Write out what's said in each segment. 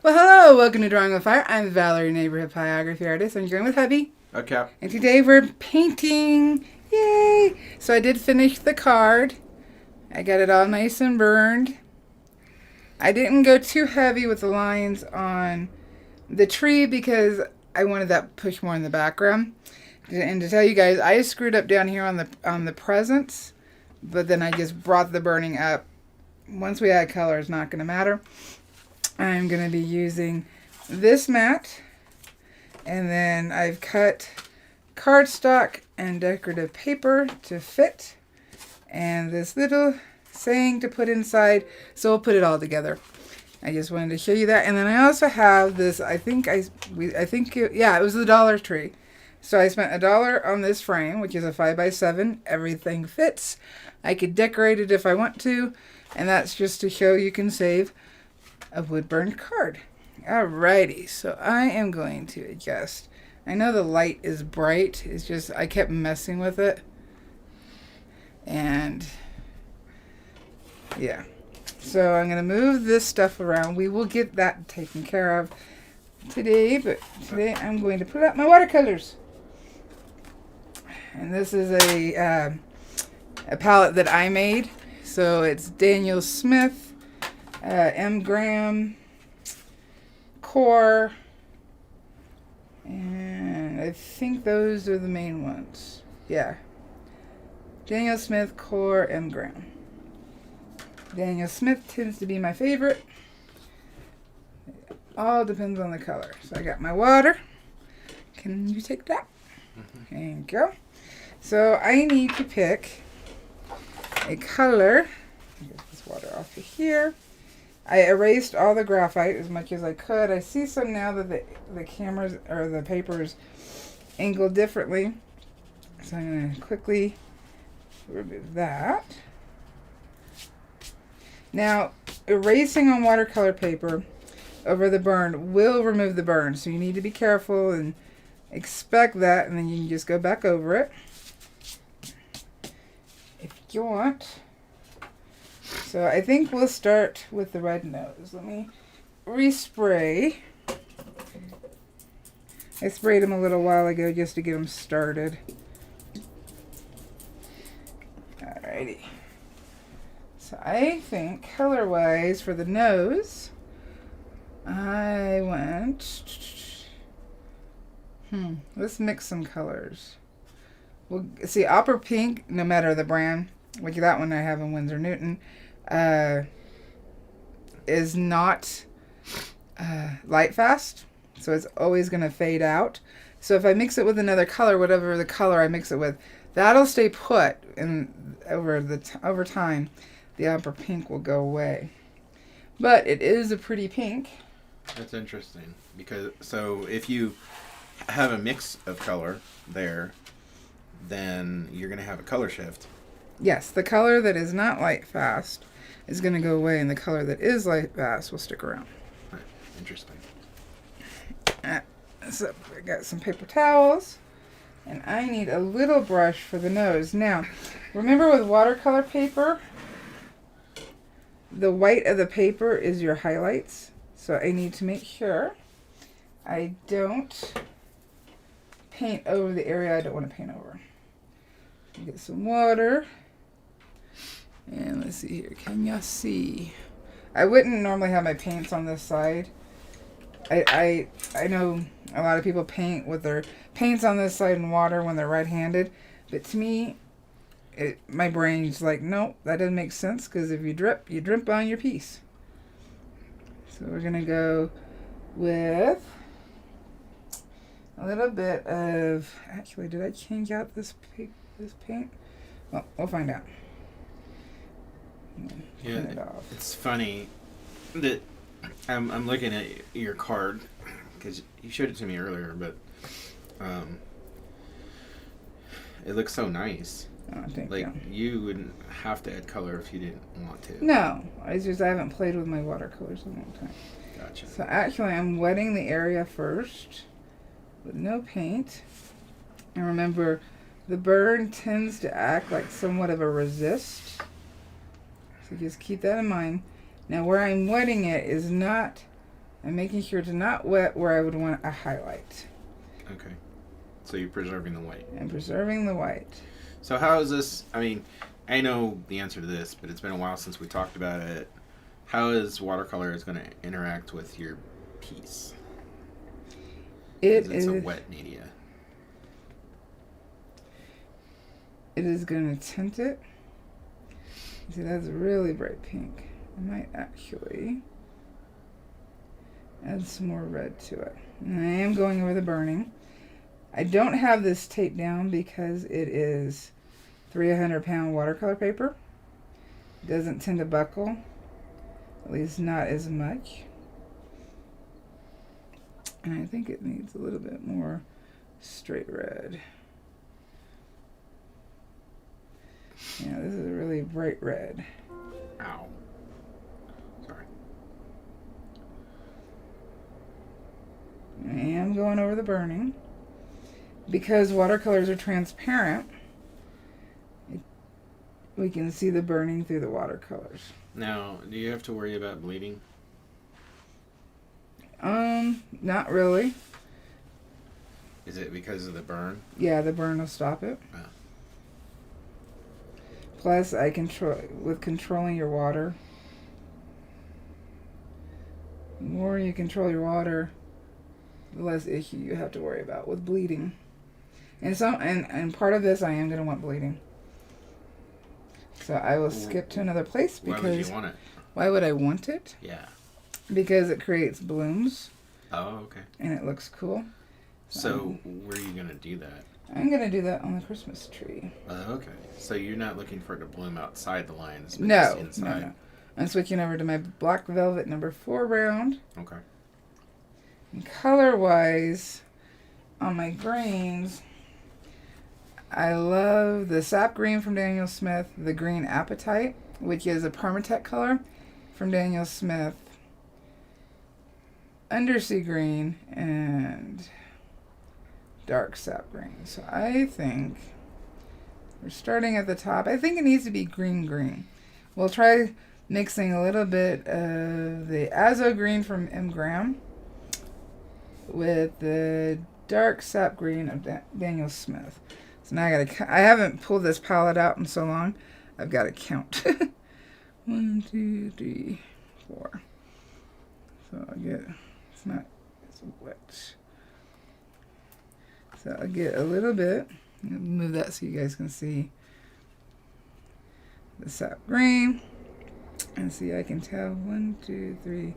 Well, hello, welcome to Drawing with Fire. I'm Valarie, neighborhood pyrography artist. I'm going with hubby. Okay. And today we're painting. Yay! So I did finish the card. I got it all nice and burned. I didn't go too heavy with the lines on the tree because I wanted that push more in the background. And to tell you guys, I screwed up down here on the presents, but then I just brought the burning up. Once we add color, it's not going to matter. I'm going to be using this mat, and then I've cut cardstock and decorative paper to fit, and this little saying to put inside, so we'll put it all together. I just wanted to show you that. And then I also have this, it was the Dollar Tree. So I spent $1 on this frame, which is a 5x7. Everything fits. I could decorate it if I want to, and that's just to show you can save a wood burned card. Alrighty, so I am going to adjust. I know the light is bright, it's just I kept messing with it. And yeah. So I'm going to move this stuff around. We will get that taken care of today, but today I'm going to put out my watercolors. And this is a palette that I made. So it's Daniel Smith, M. Graham, Core, and I think those are the main ones. Yeah. Daniel Smith, Core, M. Graham. Daniel Smith tends to be my favorite. All depends on the color. So I got my water. Can you take that? There you go. So I need to pick a color. Get this water off of here. I erased all the graphite as much as I could. I see some now that the cameras or the papers angle differently. So I'm going to quickly remove that. Now, erasing on watercolor paper over the burn will remove the burn. So you need to be careful and expect that, and then you can just go back over it if you want. So I think we'll start with the red nose. Let me respray. I sprayed them a little while ago just to get them started. Alrighty. So I think color-wise for the nose, I went, let's mix some colors. We'll see Opera Pink, no matter the brand, like that one I have in Winsor Newton, is not light fast, so it's always going to fade out. So if I mix it with another color, whatever the color I mix it with, that'll stay put, and over time the Opera Pink will go away. But it is a pretty pink. That's interesting, because so if you have a mix of color there, then you're going to have a color shift. Yes, the color that is not light fast is going to go away, and the color that is light fast will stick around. Right. Interesting. So I got some paper towels, and I need a little brush for the nose. Now, remember with watercolor paper, the white of the paper is your highlights. So I need to make sure I don't paint over the area I don't want to paint over. Get some water. And let's see here. Can y'all see? I wouldn't normally have my paints on this side. I know a lot of people paint with their paints on this side in water when they're right-handed. But to me, my brain's like, nope, that doesn't make sense, because if you drip on your piece. So we're going to go with a little bit of, actually, did I change out this paint? Well, we'll find out. Yeah, it's funny that I'm looking at your card, because you showed it to me earlier, but it looks so nice. Oh, thank like you. You wouldn't have to add color if you didn't want to. No, I haven't played with my watercolors in a long time. Gotcha. So actually, I'm wetting the area first with no paint. And remember, the burn tends to act like somewhat of a resist. So just keep that in mind. Now, where I'm wetting it is not I'm making sure to not wet where I would want a highlight. Okay. So you're preserving the white. I'm preserving the white. So how is this? I mean, I know the answer to this, but it's been a while since we talked about it. How is watercolors going to interact with your piece? It's a wet media. It is going to tint it. See, that's really bright pink. I might actually add some more red to it. And I am going over the burning. I don't have this taped down because it is 300-pound watercolor paper. It doesn't tend to buckle, at least not as much. And I think it needs a little bit more straight red. Yeah, this is a really bright red. Ow. Sorry. I am going over the burning. Because watercolors are transparent, we can see the burning through the watercolors. Now, do you have to worry about bleeding? Not really. Is it because of the burn? Yeah, the burn will stop it. Oh. Plus, with controlling your water. The more you control your water, the less issue you have to worry about with bleeding. And part of this I am going to want bleeding. So I will skip to another place because... Why would you want it? Why would I want it? Yeah. Because it creates blooms. Oh, okay. And it looks cool. So where are you going to do that? I'm going to do that on the Christmas tree. Okay. So you're not looking for it to bloom outside the lines, but No, just inside? no. I'm switching over to my black velvet number 4 round. Okay. And color-wise, on my greens, I love the sap green from Daniel Smith, the green apatite, which is a permatech color from Daniel Smith, undersea green, and dark sap green. So I think we're starting at the top. I think it needs to be green. We'll try mixing a little bit of the azo green from M. Graham with the dark sap green of Daniel Smith. So now I haven't pulled this palette out in so long. I've got to count. 1, 2, 3, 4. So I get, it's wet. So I'll get a little bit. I'll move that so you guys can see the sap green. And see, I can tell 1, 2, 3,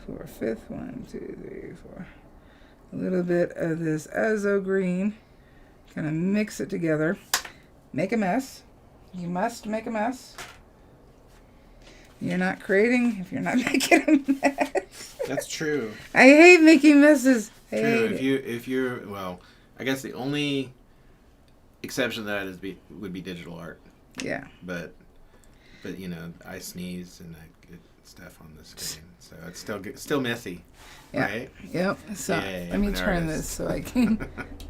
4, 5th. 1, 2, 3, 4. A little bit of this azo green. Kind of mix it together. Make a mess. You must make a mess. You're not creating if you're not making a mess. That's true. I hate making messes. True. If you're well, I guess the only exception to that would be digital art. Yeah. But you know, I sneeze and I get stuff on the screen, so it's still messy. Yeah. Right? Yep. So Yay, let me I'm an turn artist. this so I can.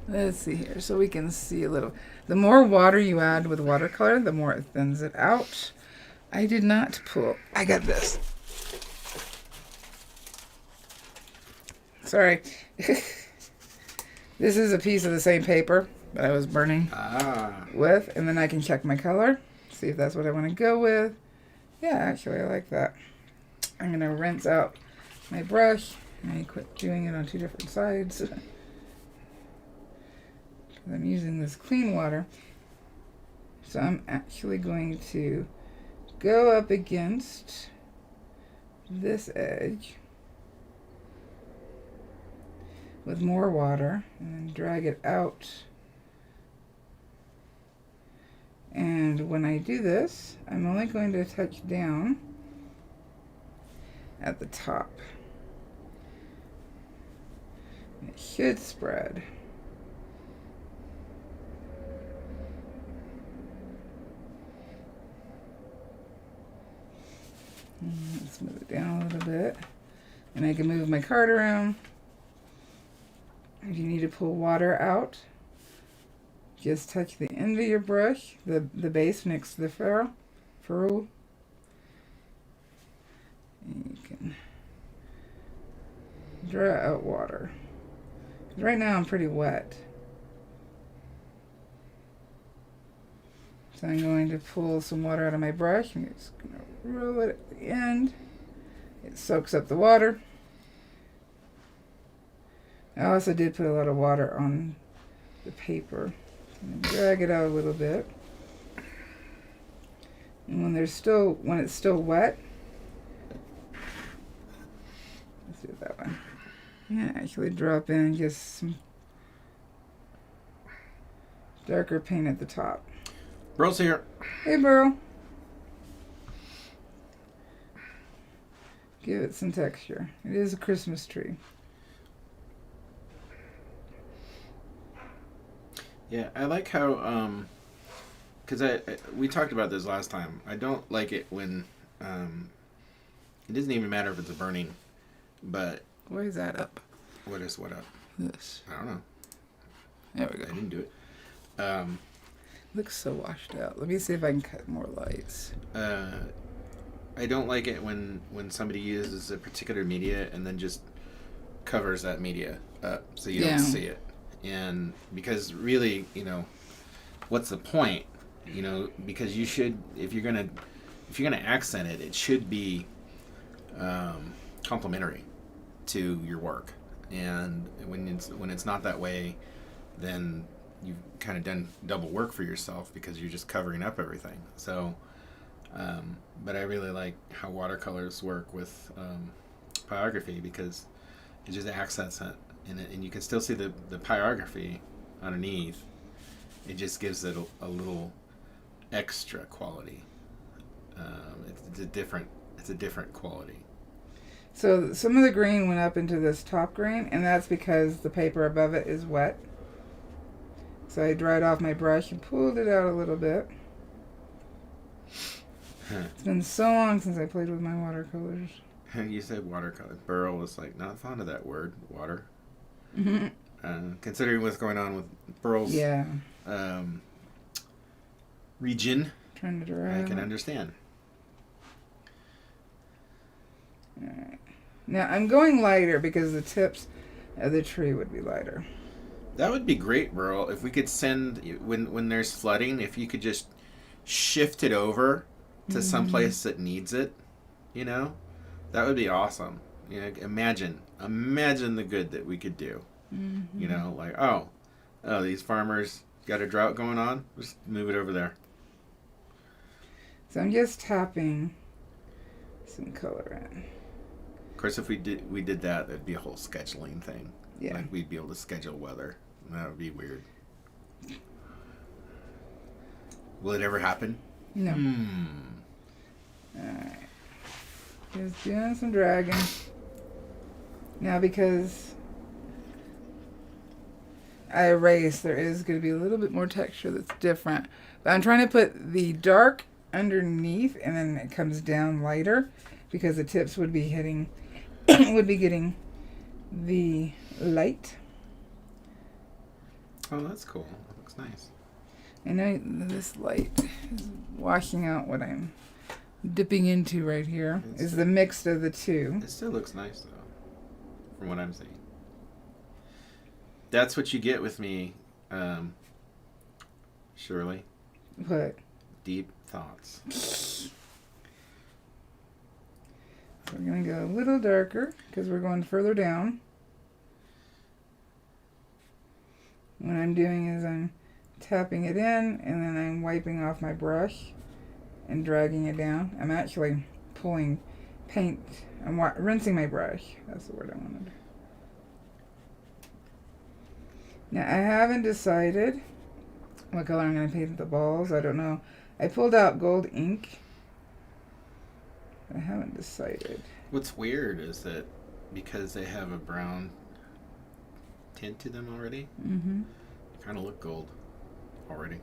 Let's see here, so we can see a little. The more water you add with watercolor, the more it thins it out. I did not pull. I got this. Sorry. This is a piece of the same paper that I was burning with, and then I can check my color, see if that's what I want to go with. Yeah, actually, I like that. I'm going to rinse out my brush. I quit doing it on 2 different sides. I'm using this clean water. So I'm actually going to go up against this edge with more water and then drag it out. And when I do this, I'm only going to touch down at the top. It should spread. Let's move it down a little bit. And I can move my card around. If you need to pull water out, just touch the end of your brush, the base next to the ferrule. And you can draw out water. 'Cause right now I'm pretty wet. So I'm going to pull some water out of my brush. I'm just going to roll it at the end. It soaks up the water. I also did put a lot of water on the paper. I'm going to drag it out a little bit. And when it's still wet, let's do that one. Yeah, actually drop in just some darker paint at the top. Burl's here. Hey, Burl. Give it some texture. It is a Christmas tree. Yeah, I like how, because we talked about this last time. I don't like it when, it doesn't even matter if it's a burning, but... Why is that up? What up? This. I don't know. There we go. I didn't do it. Looks so washed out. Let me see if I can cut more lights. I don't like it when somebody uses a particular media and then just covers that media up so you don't see it. And because really, what's the point? Because you should, if you're gonna accent it, it should be complementary to your work. And when it's not that way, then you've kind of done double work for yourself because you're just covering up everything. So, but I really like how watercolors work with pyrography because it just accents it, and you can still see the pyrography underneath. It just gives it a little extra quality. It's a different quality. So some of the green went up into this top green, and that's because the paper above it is wet. So I dried off my brush and pulled it out a little bit. It's been so long since I played with my watercolors. You said watercolor. Burl was like not fond of that word, water. Considering what's going on with Burl's region, Trying to dry I can understand. Alright. Now I'm going lighter because the tips of the tree would be lighter. That would be great, Burl. If we could send when there's flooding, if you could just shift it over to some place that needs it, that would be awesome. Imagine the good that we could do. Like oh, these farmers got a drought going on. Just move it over there. So I'm just tapping some color in. Of course, if we did that, that'd be a whole scheduling thing. Yeah. Like we'd be able to schedule weather. That would be weird. Will it ever happen? No. Alright. Just doing some dragging. Now because I erased, there is going to be a little bit more texture that's different. But I'm trying to put the dark underneath and then it comes down lighter because the tips would be hitting, would be getting the light. Oh, that's cool. That looks nice. I know this light is washing out what I'm dipping into right here. Is the mix of the two. It still looks nice, though, from what I'm seeing. That's what you get with me, Shirley. What? Deep thoughts. So we're going to go a little darker because we're going further down. What I'm doing is I'm tapping it in and then I'm wiping off my brush and dragging it down. I'm actually pulling paint. I'm rinsing my brush. That's the word I wanted. Now I haven't decided what color I'm going to paint the balls. I don't know. I pulled out gold ink. I haven't decided. What's weird is that because they have a brown tint to them already, they kind of look gold already.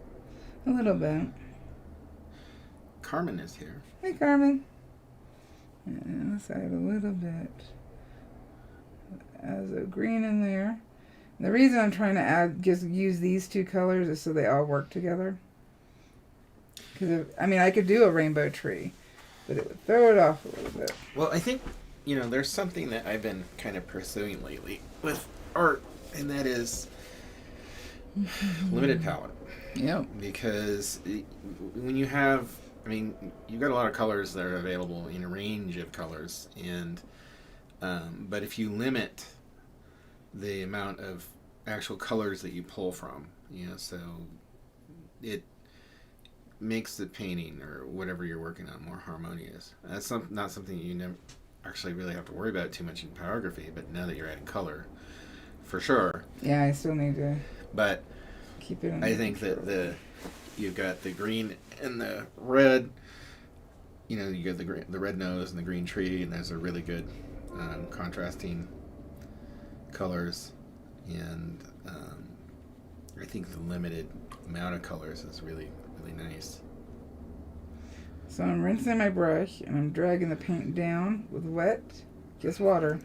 A little bit. Carmen is here. Hey, Carmen. And let's add a little bit as a green in there. The reason I'm trying to just use these two colors is so they all work together. Because I could do a rainbow tree, but it would throw it off a little bit. Well, I think, there's something that I've been kind of pursuing lately with art, and that is limited palette. Yep. Because when you have, you've got a lot of colors that are available in a range of colors, and but if you limit the amount of actual colors that you pull from, so it makes the painting or whatever you're working on more harmonious. That's not something you never actually really have to worry about too much in pyrography, but now that you're adding color, for sure. Yeah, I still need to. But keep it. I think that you've got the green and the red. You got the red nose and the green tree, and those are really good contrasting colors. And I think the limited amount of colors is really, really nice. So I'm rinsing my brush and I'm dragging the paint down with wet, just water,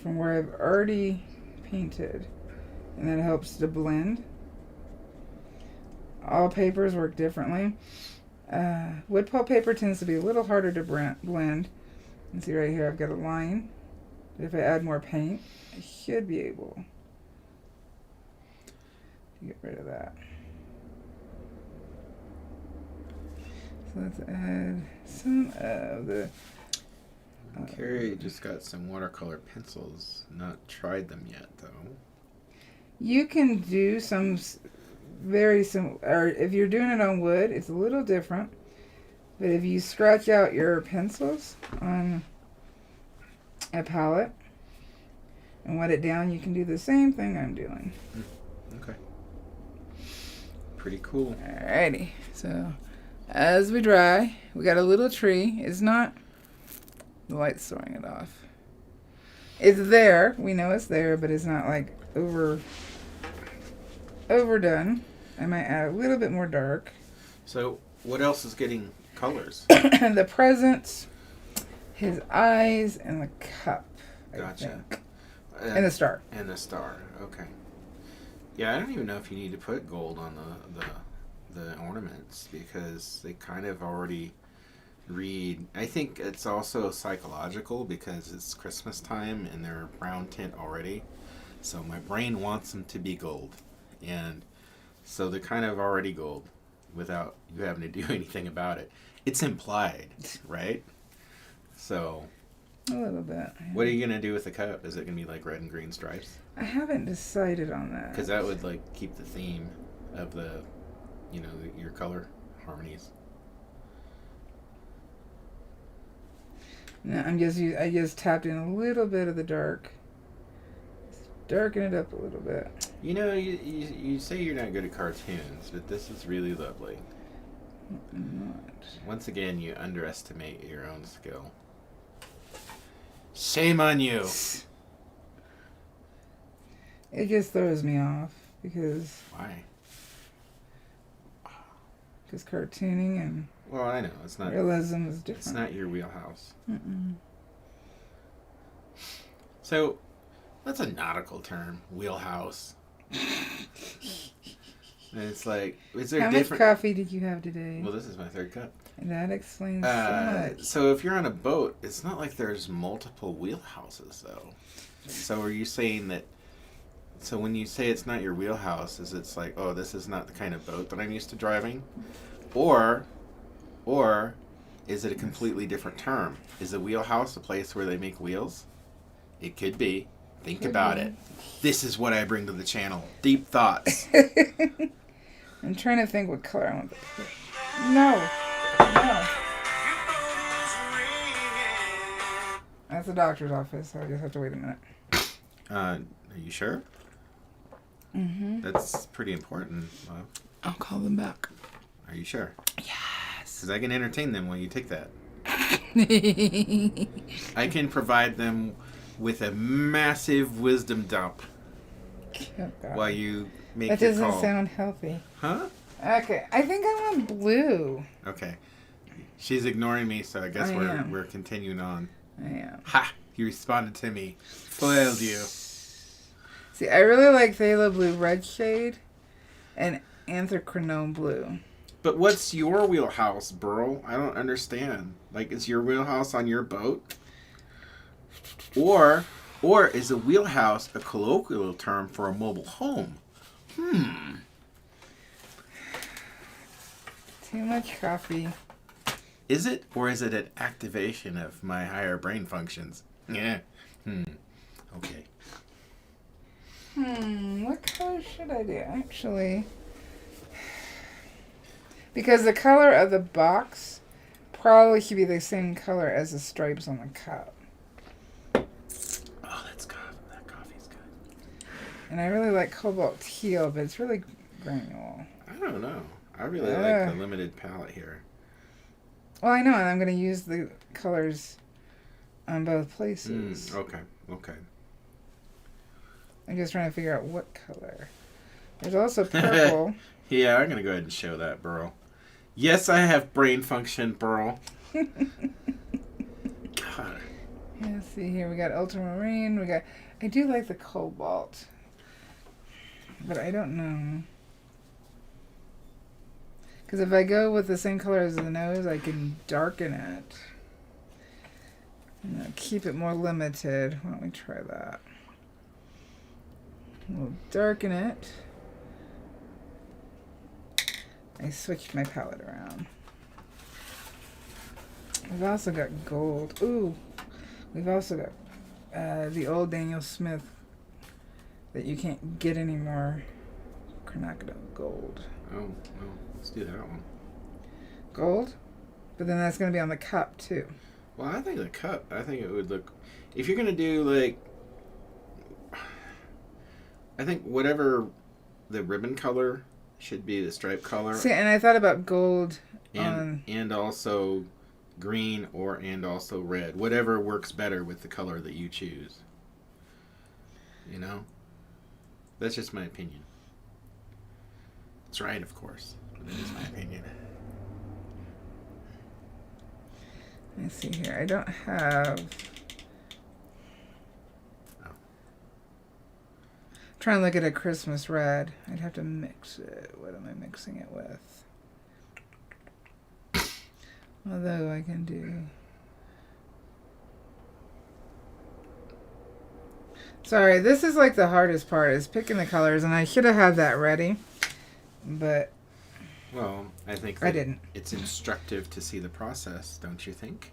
from where I've already painted, and that helps to blend. All papers work differently. Wood pulp paper tends to be a little harder to blend. You can see right here I've got a line. If I add more paint, I should be able to get rid of that. So let's add some of the... Carrie just got some watercolor pencils. Not tried them yet, though. You can do some very similar, or if you're doing it on wood, it's a little different. But if you scratch out your pencils on a palette and wet it down, you can do the same thing I'm doing. Okay. Pretty cool. Alrighty. So as we dry, we got a little tree. It's not, the light's throwing it off. It's there. We know it's there, but it's not like overdone. I might add a little bit more dark. So what else is getting colors? The presents, his eyes, and the cup. Gotcha. And the star. And the star. Okay. Yeah, I don't even know if you need to put gold on the ornaments, because they kind of already read. I think it's also psychological because it's Christmas time and they're brown tint already. So my brain wants them to be gold. And so they're kind of already gold without you having to do anything about it. It's implied, right? So a little bit. What are you going to do with the cup? Is it going to be like red and green stripes? I haven't decided on that. Because that would like keep the theme of the, your color harmonies. No, I just tapped in a little bit of the dark. Darken it up a little bit. You say you're not good at cartoons, but this is really lovely. I'm not. Once again, you underestimate your own skill. Shame on you. It just throws me off because... Why? Because cartooning and... Well, I know. It's not... Realism is different. It's not your wheelhouse. Mm-mm. So, that's a nautical term. Wheelhouse. And it's like... Is there How different... much coffee did you have today? Well, this is my third cup. And that explains so much. So if you're on a boat, it's not like there's multiple wheelhouses, though. So are you saying that... So when you say it's not your wheelhouse, is it's like, oh, this is not the kind of boat that I'm used to driving? Or is it a completely different term? Is a wheelhouse a place where they make wheels? It could be. Think about it. This is what I bring to the channel. Deep thoughts. I'm trying to think what color I want to put. No. That's the doctor's office, so I just have to wait a minute. Are you sure? Mm-hmm. That's pretty important. Well, I'll call them back. Are you sure? Yes. Because I can entertain them while you take that. I can provide them with a massive wisdom dump while you make that your doesn't call. sound healthy. Huh? Okay, I think I want blue. Okay. She's ignoring me, so I guess we're continuing on. I am. Ha! You responded to me. Foiled you. See, I really like phthalo blue red shade and anthracnone blue. But what's your wheelhouse, Burl? I don't understand. Like, is your wheelhouse on your boat? Or is a wheelhouse a colloquial term for a mobile home? Too much coffee. Is it, or is it an activation of my higher brain functions? Yeah. Okay. What color should I do? Actually, because the color of the box probably should be the same color as the stripes on the cup. Oh, that coffee's good. And I really like cobalt teal, but it's really granule. I don't know. I really like the limited palette here. Well, I know, and I'm going to use the colors on both places. Okay. I'm just trying to figure out what color. There's also purple. Yeah, I'm going to go ahead and show that, Burl. Yes, I have brain function, Burl. God. Let's see here. We got ultramarine. I do like the cobalt. But I don't know. Because if I go with the same color as the nose, I can darken it. And keep it more limited. Why don't we try that? We'll darken it. I switched my palette around. We've also got gold. Ooh. We've also got the old Daniel Smith that you can't get anymore. Chronacado gold. Oh, well, let's do that one. Gold? But then that's going to be on the cup, too. Well, I think the cup, I think it would look... If you're going to do, like... I think whatever the ribbon color should be the stripe color. See, and I thought about gold and also green and also red. Whatever works better with the color that you choose. You know? That's just my opinion. It's right, of course. But it is my opinion. Let's see here. I don't have... Trying to look at a Christmas red. I'd have to mix it. What am I mixing it with? Although I can do... Sorry, this is like the hardest part, is picking the colors, and I should have had that ready, but... Well, I think I didn't. It's instructive to see the process, don't you think?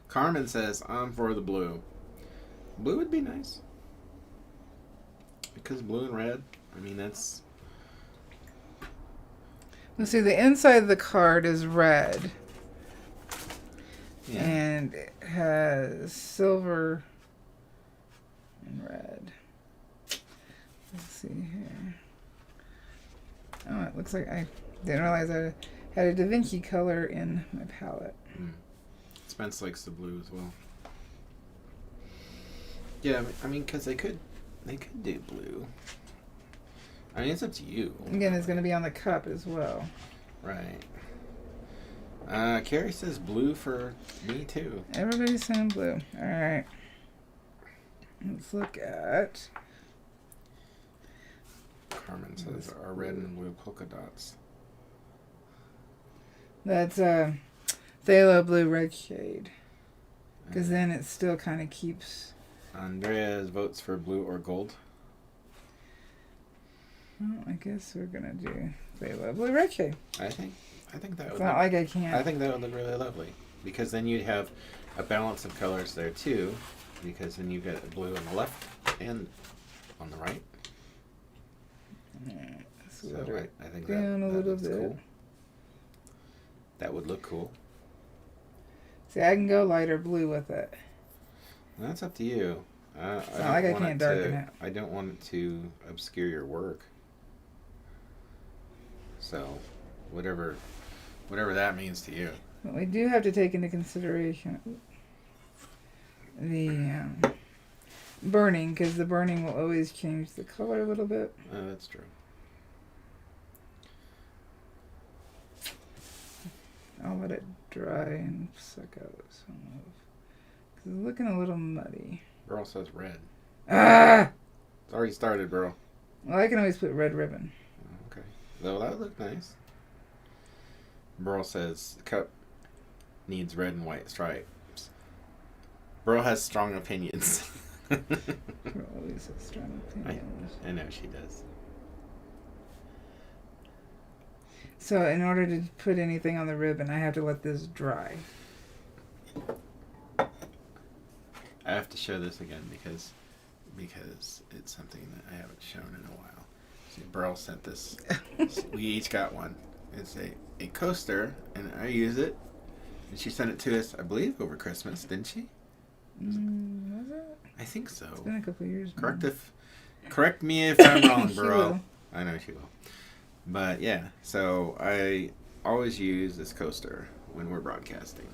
Carmen says, I'm for the blue. Blue would be nice. Because blue and red, I mean, that's... Let's see, the inside of the card is red. Yeah. And it has silver and red. Let's see here. Oh, it looks like I didn't realize I had a Da Vinci color in my palette. Spence likes the blue as well. Yeah, I mean, because they could do blue. I mean, it's up to you. Again, it's going to be on the cup as well. Right. Carrie says blue for me too. Everybody's saying blue. All right. Let's look at... Carmen says our red and blue polka dots. That's phthalo blue red shade. Because then it still kind of keeps... Andrea's votes for blue or gold. Well, I guess we're going to do phthalo blue red shade. I think that It's would not like I can't... I think that would look really lovely. Because then you'd have a balance of colors there too. Because then you've got blue on the left and on the right. So I think down a little looks bit. cool. That would look cool. See, I can go lighter blue with it. That's up to you. It's not like I can't darken it. I don't want it to obscure your work. So, whatever that means to you. But we do have to take into consideration the burning, because the burning will always change the color a little bit. That's true. I'll let it dry and suck out some of... Because it's looking a little muddy. Burl says red. Ah! It's already started, Burl. Well, I can always put red ribbon. Okay. Though that would look nice. Burl says the cup needs red and white stripes. Burl has strong opinions. Burl always has strong opinions. I know she does. So in order to put anything on the ribbon, I have to let this dry. I have to show this again because it's something that I haven't shown in a while. See, Burl sent this. We each got one. It's a coaster, and I use it. And she sent it to us, I believe, over Christmas, didn't she? Was it? I think so. It's been a couple of years now. Correct me if I'm wrong, She Burl. will. I know she will. But yeah, so I always use this coaster when we're broadcasting.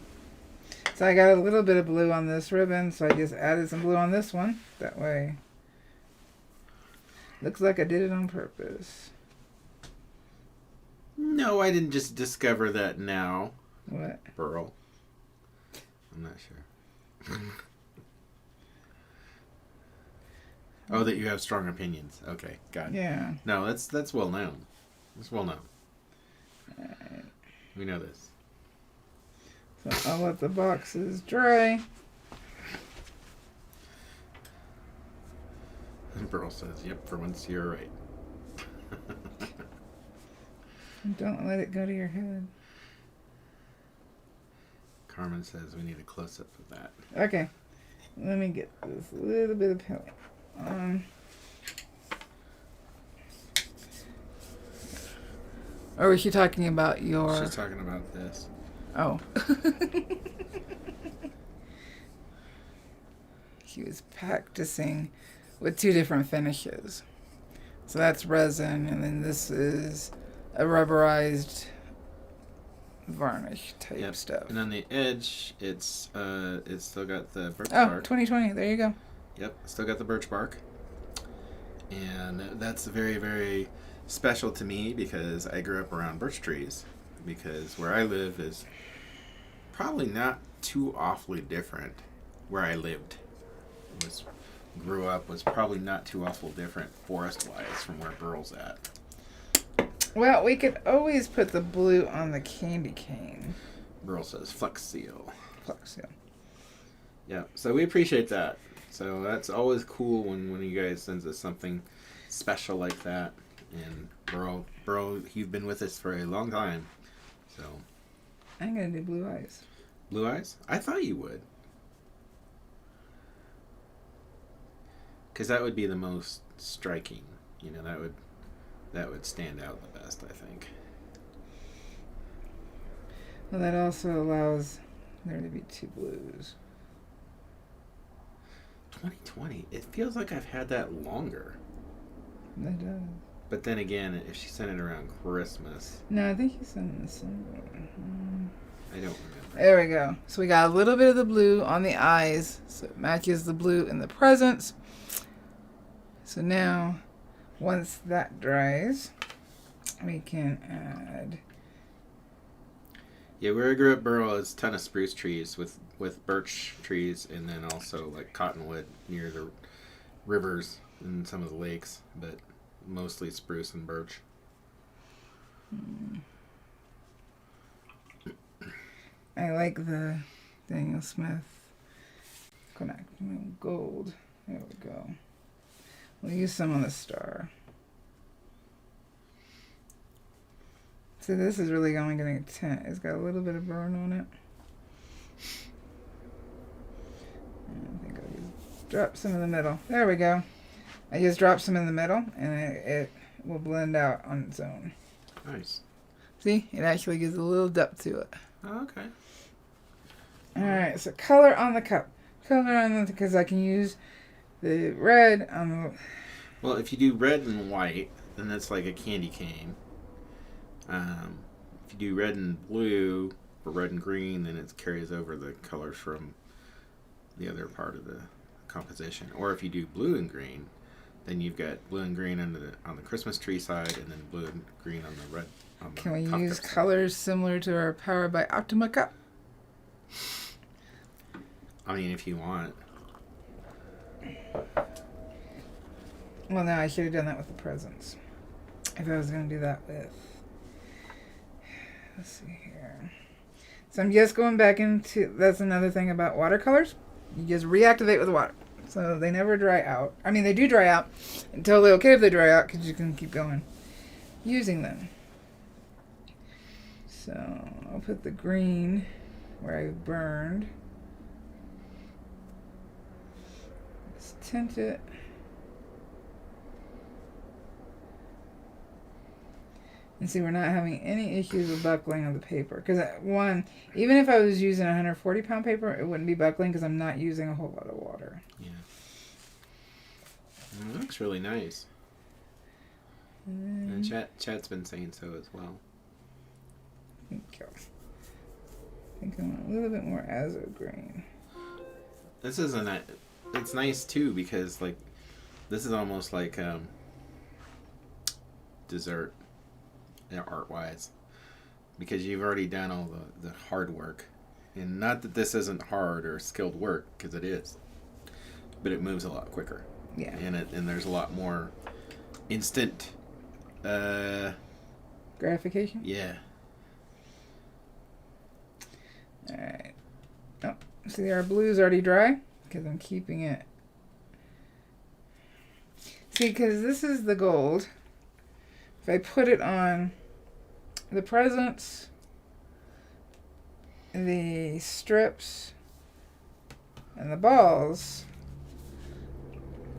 So I got a little bit of blue on this ribbon, so I just added some blue on this one. That way, looks like I did it on purpose. No, I didn't just discover that now, What? Burl. I'm not sure. Oh, that you have strong opinions. Okay, got it. Yeah. No, that's well known. It's well known. Alright. We know this. So I'll let the boxes dry. And Burl says, "Yep, for once you're right." And don't let it go to your head. Carmen says we need a close up of that. Okay. Let me get this little bit of paint on. Or was she talking about your... She's talking about this. Oh. He was practicing with two different finishes. So that's resin, and then this is a rubberized varnish type stuff. And on the edge, it's still got the birch Oh, bark. 2020. There you go. Yep, still got the birch bark. And that's very, very special to me because I grew up around birch trees. Because where I live is probably not too awfully different. Where I lived, grew up, was probably not too awful different forest-wise from where Burl's at. Well, we could always put the blue on the candy cane. Burl says Flex Seal. Flex seal. Yeah, so we appreciate that. So that's always cool when you guys sends us something special like that. And Burl, you've been with us for a long time. So I'm gonna do blue eyes. blue eyes? I thought you would. Because that would be the most striking. You know, that would stand out the best, I think. Well, that also allows there to be two blues. 2020. It feels like I've had that longer. It does. But then again, if she sent it around Christmas, No, I think you sent this one. I don't remember. There we go. So we got a little bit of the blue on the eyes, so it matches the blue in the presents. So now, once that dries, we can add... Yeah, where I grew up, Burl, is a ton of spruce trees with birch trees, and then also like cottonwood near the rivers and some of the lakes, but mostly spruce and birch. I like the Daniel Smith Connect gold. There we go. We'll use some on the star. So this is really only getting a tint. It's got a little bit of burn on it. I think I'll just drop some in the middle. There we go. I just dropped some in the middle, and it will blend out on its own. Nice. See? It actually gives a little depth to it. Oh, okay. Alright, so color on the cup. Color on the... because I can use the red on the... Well, if you do red and white, then that's like a candy cane. If you do red and blue, or red and green, then it carries over the colors from the other part of the composition. Or if you do blue and green, then you've got blue and green on the Christmas tree side, and then blue and green on the red. On the Can we cup use side. colors similar to our Power by Optima cup? I mean, if you want. Well, no, I should have done that with the presents. If I was going to do that with... Let's see here. So I'm just going back into... That's another thing about watercolors. You just reactivate with water. So they never dry out. I mean, they do dry out. And totally okay if they dry out because you can keep going using them. So I'll put the green where I burned. Let's tint it. And see, we're not having any issues with buckling on the paper. Because one, even if I was using 140 pound paper, it wouldn't be buckling because I'm not using a whole lot of water. Yeah. It looks really nice. And Chad's been saying so as well. Thank you. I think I want a little bit more azo green. This is it's nice too because like this is almost like dessert, art wise, because you've already done all the hard work, and not that this isn't hard or skilled work because it is, but it moves a lot quicker. Yeah. And there's a lot more instant gratification. Yeah. All right. Oh, see, our blue's already dry because I'm keeping it. See, because this is the gold. If I put it on the presents, the strips, and the balls,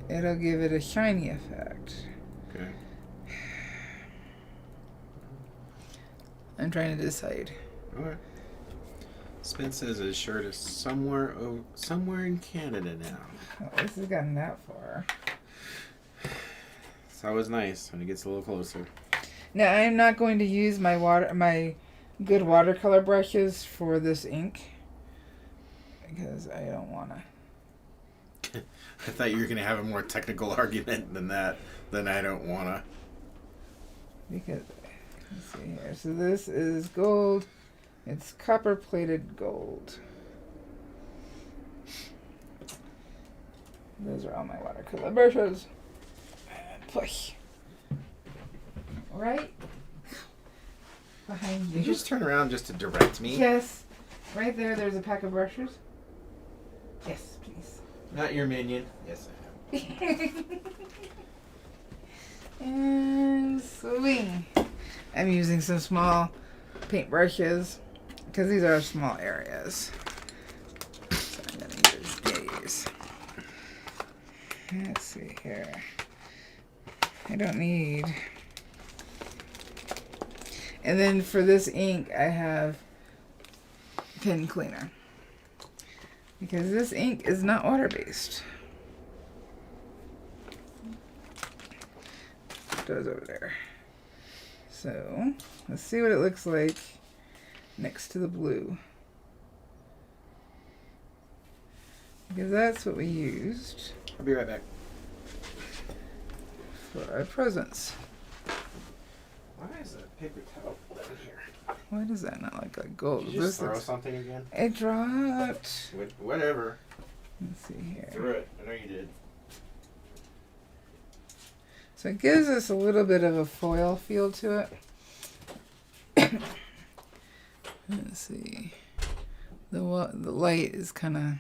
it'll give it a shiny effect. Okay. I'm trying to decide. Alright. Spence says his shirt is somewhere in Canada now. Oh, this has gotten that far. It's always nice when it gets a little closer. Now I'm not going to use my good watercolor brushes for this ink because I don't want to. I thought you were going to have a more technical argument than that. Then I don't want to. Because let's see here. So this is gold. It's copper plated gold. Those are all my watercolor brushes. And push. Right behind you. You just turn around just to direct me? Yes. Right there, there's a pack of brushes. Yes, please. Not your minion. Yes, I have. And swing. I'm using some small paint brushes because these are small areas. So I'm going to use these. Let's see here. I don't need. And then for this ink, I have pen cleaner. Because this ink is not water-based. It goes over there. So, let's see what it looks like next to the blue. Because that's what we used. I'll be right back. For our presents. Why is a paper towel down here? Why does that not look like gold? Did you just throw something again? It dropped. Whatever. Let's see here. Threw it. I know you did. So it gives us a little bit of a foil feel to it. Let's see. The light is kind of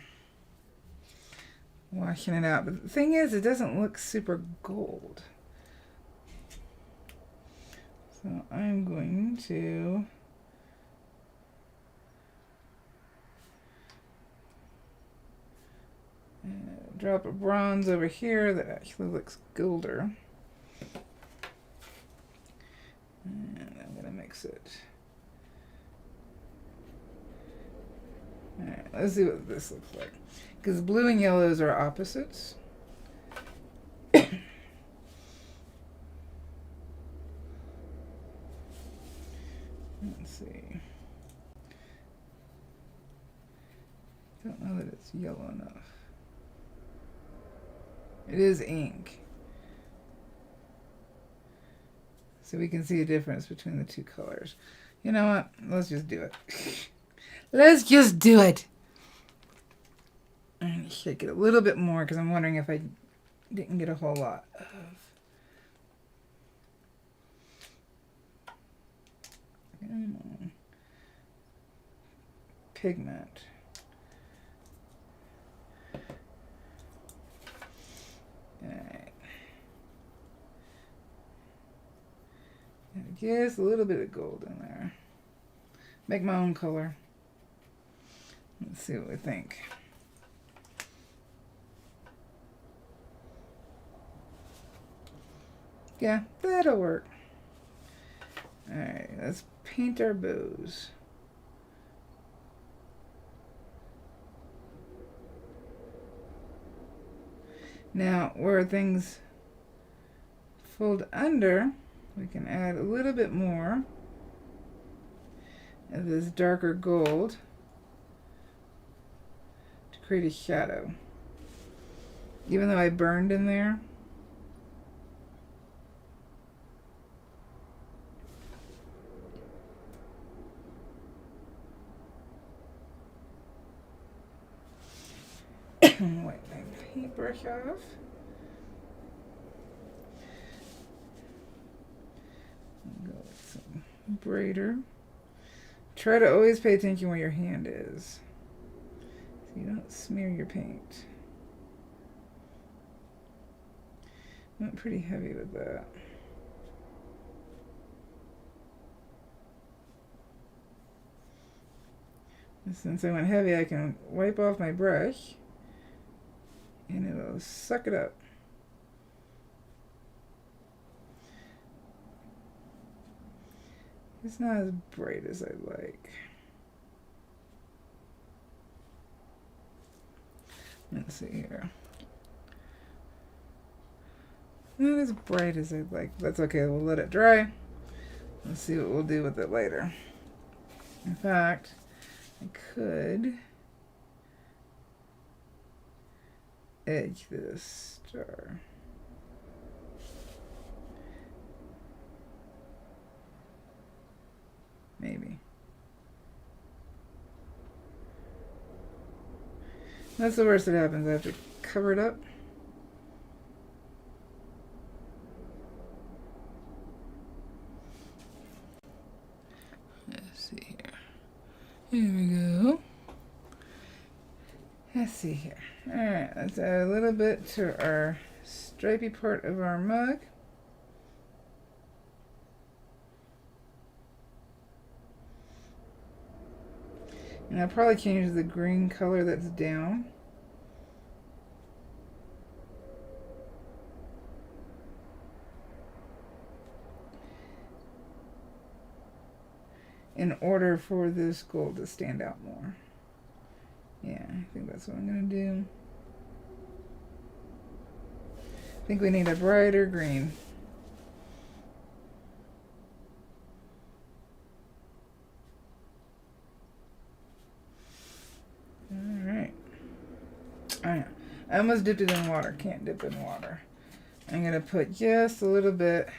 washing it out. But the thing is, it doesn't look super gold. So I'm going to drop a bronze over here that actually looks golder. And I'm going to mix it. Alright, let's see what this looks like. Because blue and yellows are opposites. Let's see. Don't know that it's yellow enough. It is ink. So we can see a difference between the two colors. You know what? Let's just do it. Let's just do it. I'm going to shake it a little bit more because I'm wondering if I didn't get a whole lot of pigment. Just a little bit of gold in there. Make my own color. Let's see what we think. Yeah, that'll work. Alright, let's paint our bows. Now, where things fold under, we can add a little bit more of this darker gold to create a shadow. Even though I burned in there, wipe my paintbrush off. Go with some braider. Try to always pay attention where your hand is, so you don't smear your paint. Went pretty heavy with that. And since I went heavy, I can wipe off my brush and it'll suck it up. It's not as bright as I'd like. Let's see here. Not as bright as I'd like. That's okay, we'll let it dry. Let's see what we'll do with it later. In fact, I could edge this star. Maybe. That's the worst that happens. I have to cover it up. Let's see here. Here we go. Let's see here. Alright, let's add a little bit to our stripy part of our mug. And I'll probably change the green color that's down. In order for this gold to stand out more. Yeah, I think that's what I'm going to do. I think we need a brighter green. Alright. I almost dipped it in water. Can't dip in water. I'm going to put just a little bit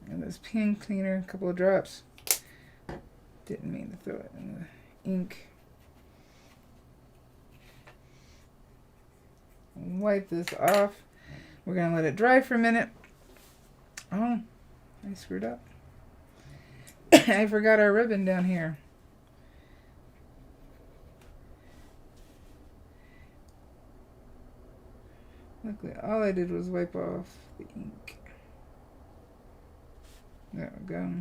in this pen cleaner, a couple of drops. Didn't mean to throw it in the ink. Wipe this off. We're going to let it dry for a minute. Oh, I screwed up. I forgot our ribbon down here. Luckily, all I did was wipe off the ink. There we go.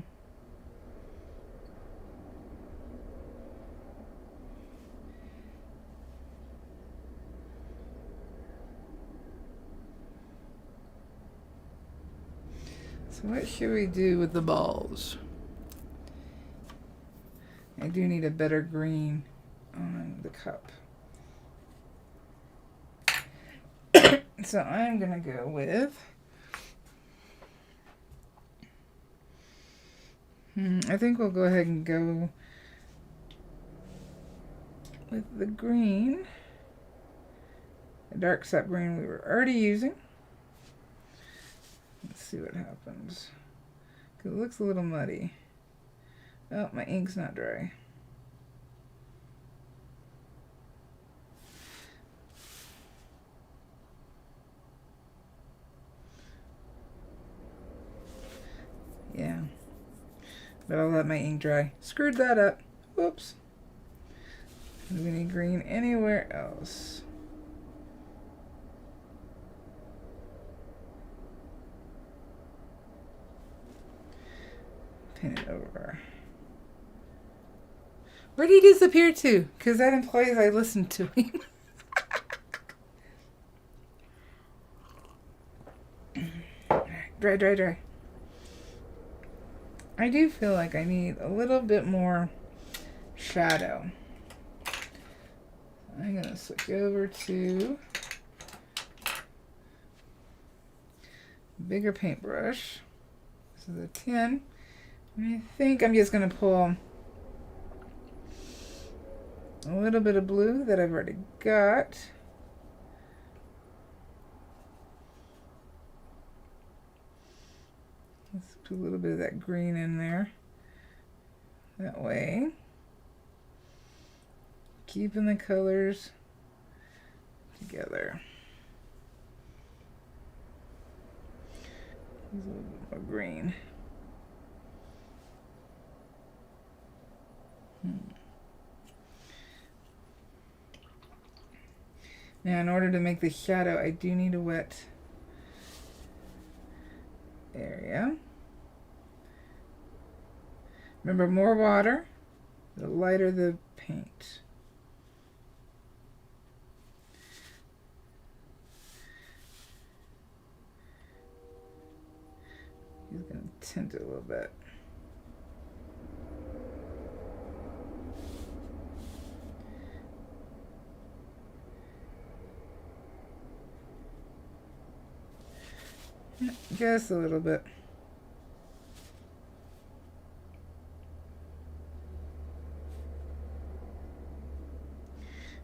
So what should we do with the balls? I do need a better green on the cup. So I'm going to go with, I think we'll go ahead and go with the green, the dark sap green we were already using. Let's see what happens. 'Cause it looks a little muddy. Oh, my ink's not dry. Yeah, but I'll let my ink dry. Screwed that up. Whoops. Do we need green anywhere else? paint it over. Where did he disappear to? Because that implies I listened to him. Dry, dry, dry. I do feel like I need a little bit more shadow. I'm going to switch over to bigger paintbrush. This is a 10. And I think I'm just going to pull a little bit of blue that I've already got. Let's put a little bit of that green in there. That way. Keeping the colors together. Use a little bit more green. Now, in order to make the shadow, I do need a wet area. Remember, more water, the lighter the paint. He's going to tint it a little bit. Just a little bit.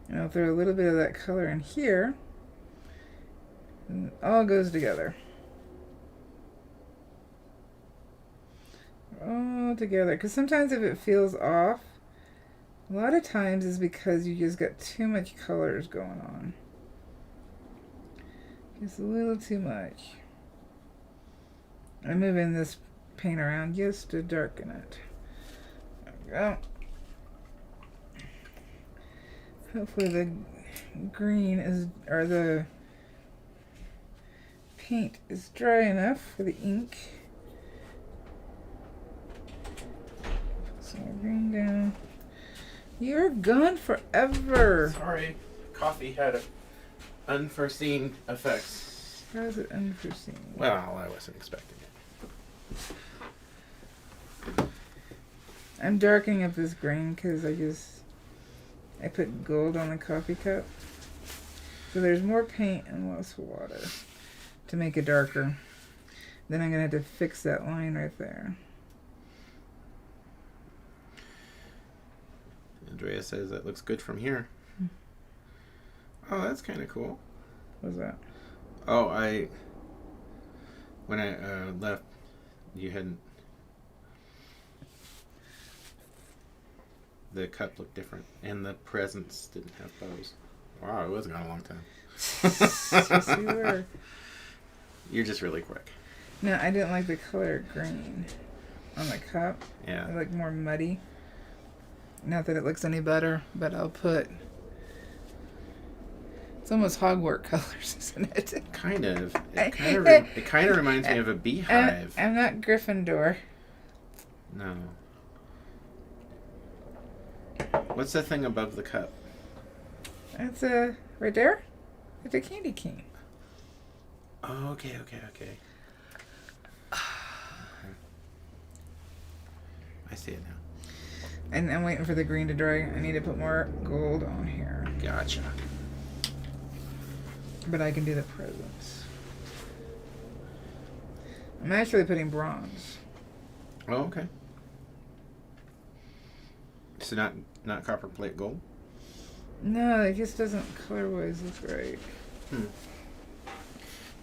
And I'll throw a little bit of that color in here. And it all goes together. All together. Because sometimes if it feels off, a lot of times is because you just got too much colors going on. Just a little too much. I'm moving this paint around just to darken it. There we go. Hopefully the green is, or the paint is dry enough for the ink. Put some more green down. You're gone forever. Sorry, coffee had unforeseen effects. How is it unforeseen? Well, I wasn't expecting it. I'm darkening up this green because I put gold on the coffee cup. So there's more paint and less water to make it darker. Then I'm going to have to fix that line right there. Andrea says that looks good from here. Oh, that's kind of cool. What's that? Oh, when I left, you hadn't. The cup looked different, and the presents didn't have bows. Wow, it was gone a long time. Yes, you were. You're just really quick. No, I didn't like the color green on the cup. Yeah. I like more muddy. Not that it looks any better, but I'll put. It's almost Hogwarts colors, isn't it? Kind of. It kind of reminds me of a beehive. I'm not Gryffindor. No. What's the thing above the cup? That's right there. It's a candy cane. Oh, okay. I see it now. And I'm waiting for the green to dry. I need to put more gold on here. Gotcha. But I can do the presents. I'm actually putting bronze. Oh, okay. So not copper plate gold? No, it just doesn't color-wise look right.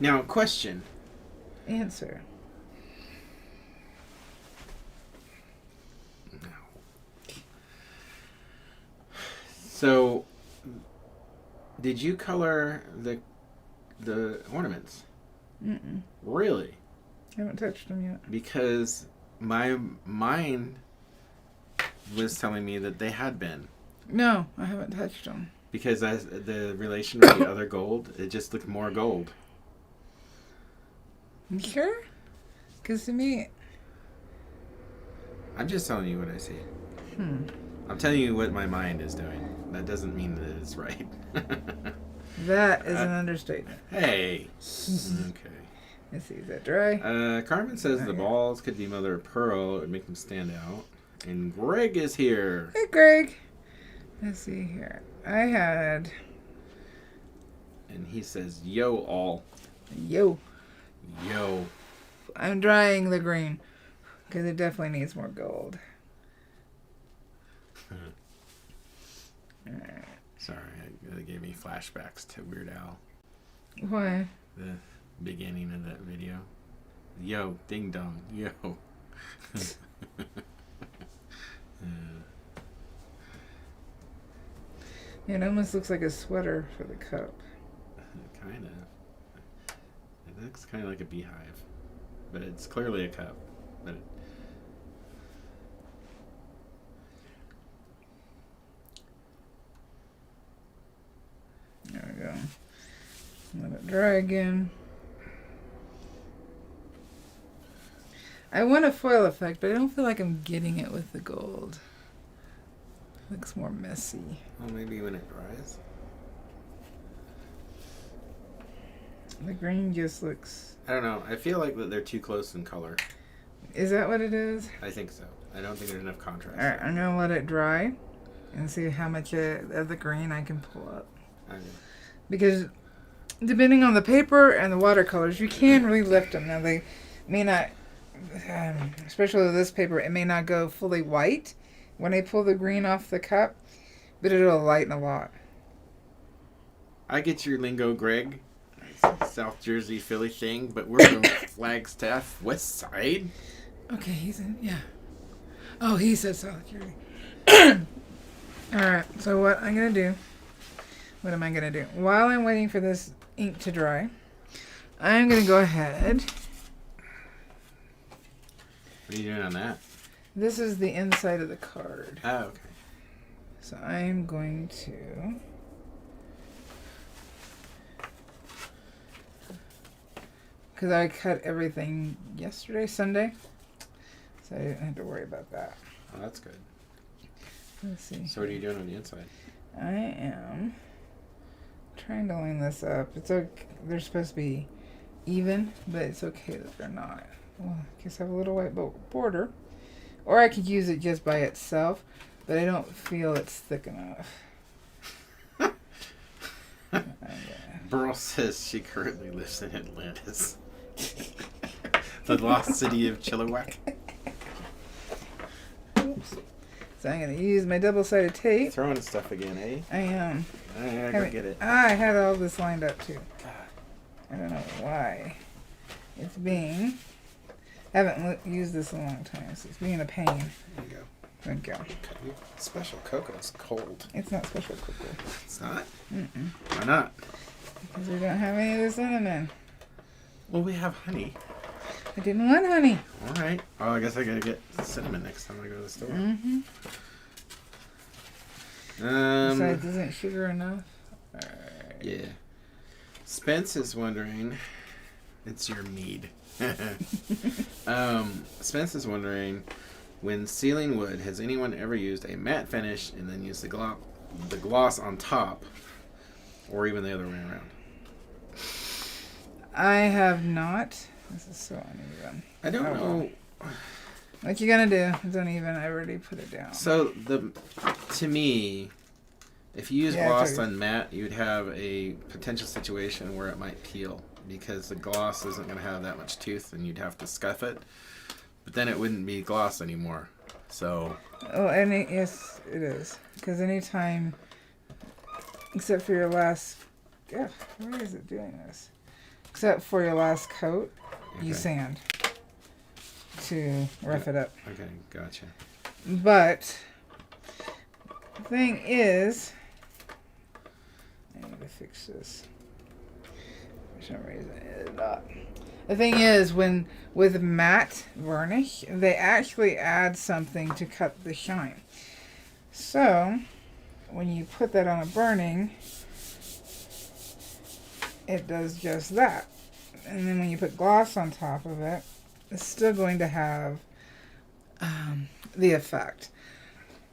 Now, question. Answer. So, did you color the ornaments? Mm-mm. Really? I haven't touched them yet. Because my mind was telling me that they had been. No, I haven't touched them. Because the relation with the other gold, it just looked more gold. You sure? Because to me, I'm just telling you what I see. Hmm. I'm telling you what my mind is doing. That doesn't mean that it's right. That is an understatement. Hey. Okay. Let's see, is that dry? Carmen says the Yeah. balls could be mother of pearl. It would make them stand out. And Greg is here. Hey, Greg. Let's see here. I had... And he says, yo, all. Yo. Yo. I'm drying the green. Because it definitely needs more gold. Alright. Sorry, it gave me flashbacks to Weird Al. Why? The beginning of that video. Yo, ding dong, yo. It almost looks like a sweater for the cup. Kind of. It looks kind of like a beehive. But it's clearly a cup. But There we go. Let it dry again. I want a foil effect, but I don't feel like I'm getting it with the gold. Looks more messy. well, maybe when it dries. The green just looks... I don't know. I feel like that they're too close in color. Is that what it is? I think so. I don't think there's enough contrast. Alright, I'm going to let it dry and see how much of the green I can pull up. Okay. Because depending on the paper and the watercolors, you can really lift them. Now, they may not, especially with this paper, it may not go fully white when I pull the green off the cup, but it'll lighten a lot. I get your lingo, Greg. South Jersey, Philly thing, but we're from Flagstaff, West Side. Okay, he's in, yeah. Oh, he said South Jersey. Alright, so what I'm going to do, what am I going to do? While I'm waiting for this ink to dry, I'm going to go ahead. What are you doing on that? This is the inside of the card. Oh, okay. So I'm going to... Because I cut everything yesterday, Sunday. So I didn't have to worry about that. Oh, that's good. Let's see. So what are you doing on the inside? I am trying to line this up. It's okay. They're supposed to be even, but it's okay that they're not. Well, I guess I have a little white border. Or I could use it just by itself, but I don't feel it's thick enough. Burl says she currently lives in Atlantis. The lost city of Chilliwack. Oops. So I'm going to use my double-sided tape. Throwing stuff again, eh? I am. I gotta get it. I had all this lined up too. I don't know why. It's being... I haven't used this in a long time, so it's being a pain. There you go. Thank you. Special cocoa's cold. It's not special cocoa. It's not? Mm-mm. Why not? Because we don't have any of the cinnamon. Well, we have honey. I didn't want honey. All right. Oh, I guess I gotta get cinnamon next time I go to the store. Mm-hmm. Besides, isn't sugar enough? Alright. Yeah. Spence is wondering. It's your mead. Spence is wondering, when sealing wood, has anyone ever used a matte finish and then used the gloss on top, or even the other way around? I have not. This is so uneven. I don't know. What you gonna do? It's uneven. I already put it down. So to me, if you use Yeah, gloss it's okay. on matte, you'd have a potential situation where it might peel because the gloss isn't going to have that much tooth, and you'd have to scuff it. But then it wouldn't be gloss anymore. So. Oh, yes, it is. Because anytime, except for your last, yeah, where is it doing this? Except for your last coat, you sand to rough it up. Okay, gotcha. But the thing is, I need to fix this. For some reason, it is not. The thing is, with matte varnish, they actually add something to cut the shine. So, when you put that on a burning, it does just that. And then when you put gloss on top of it, it's still going to have the effect.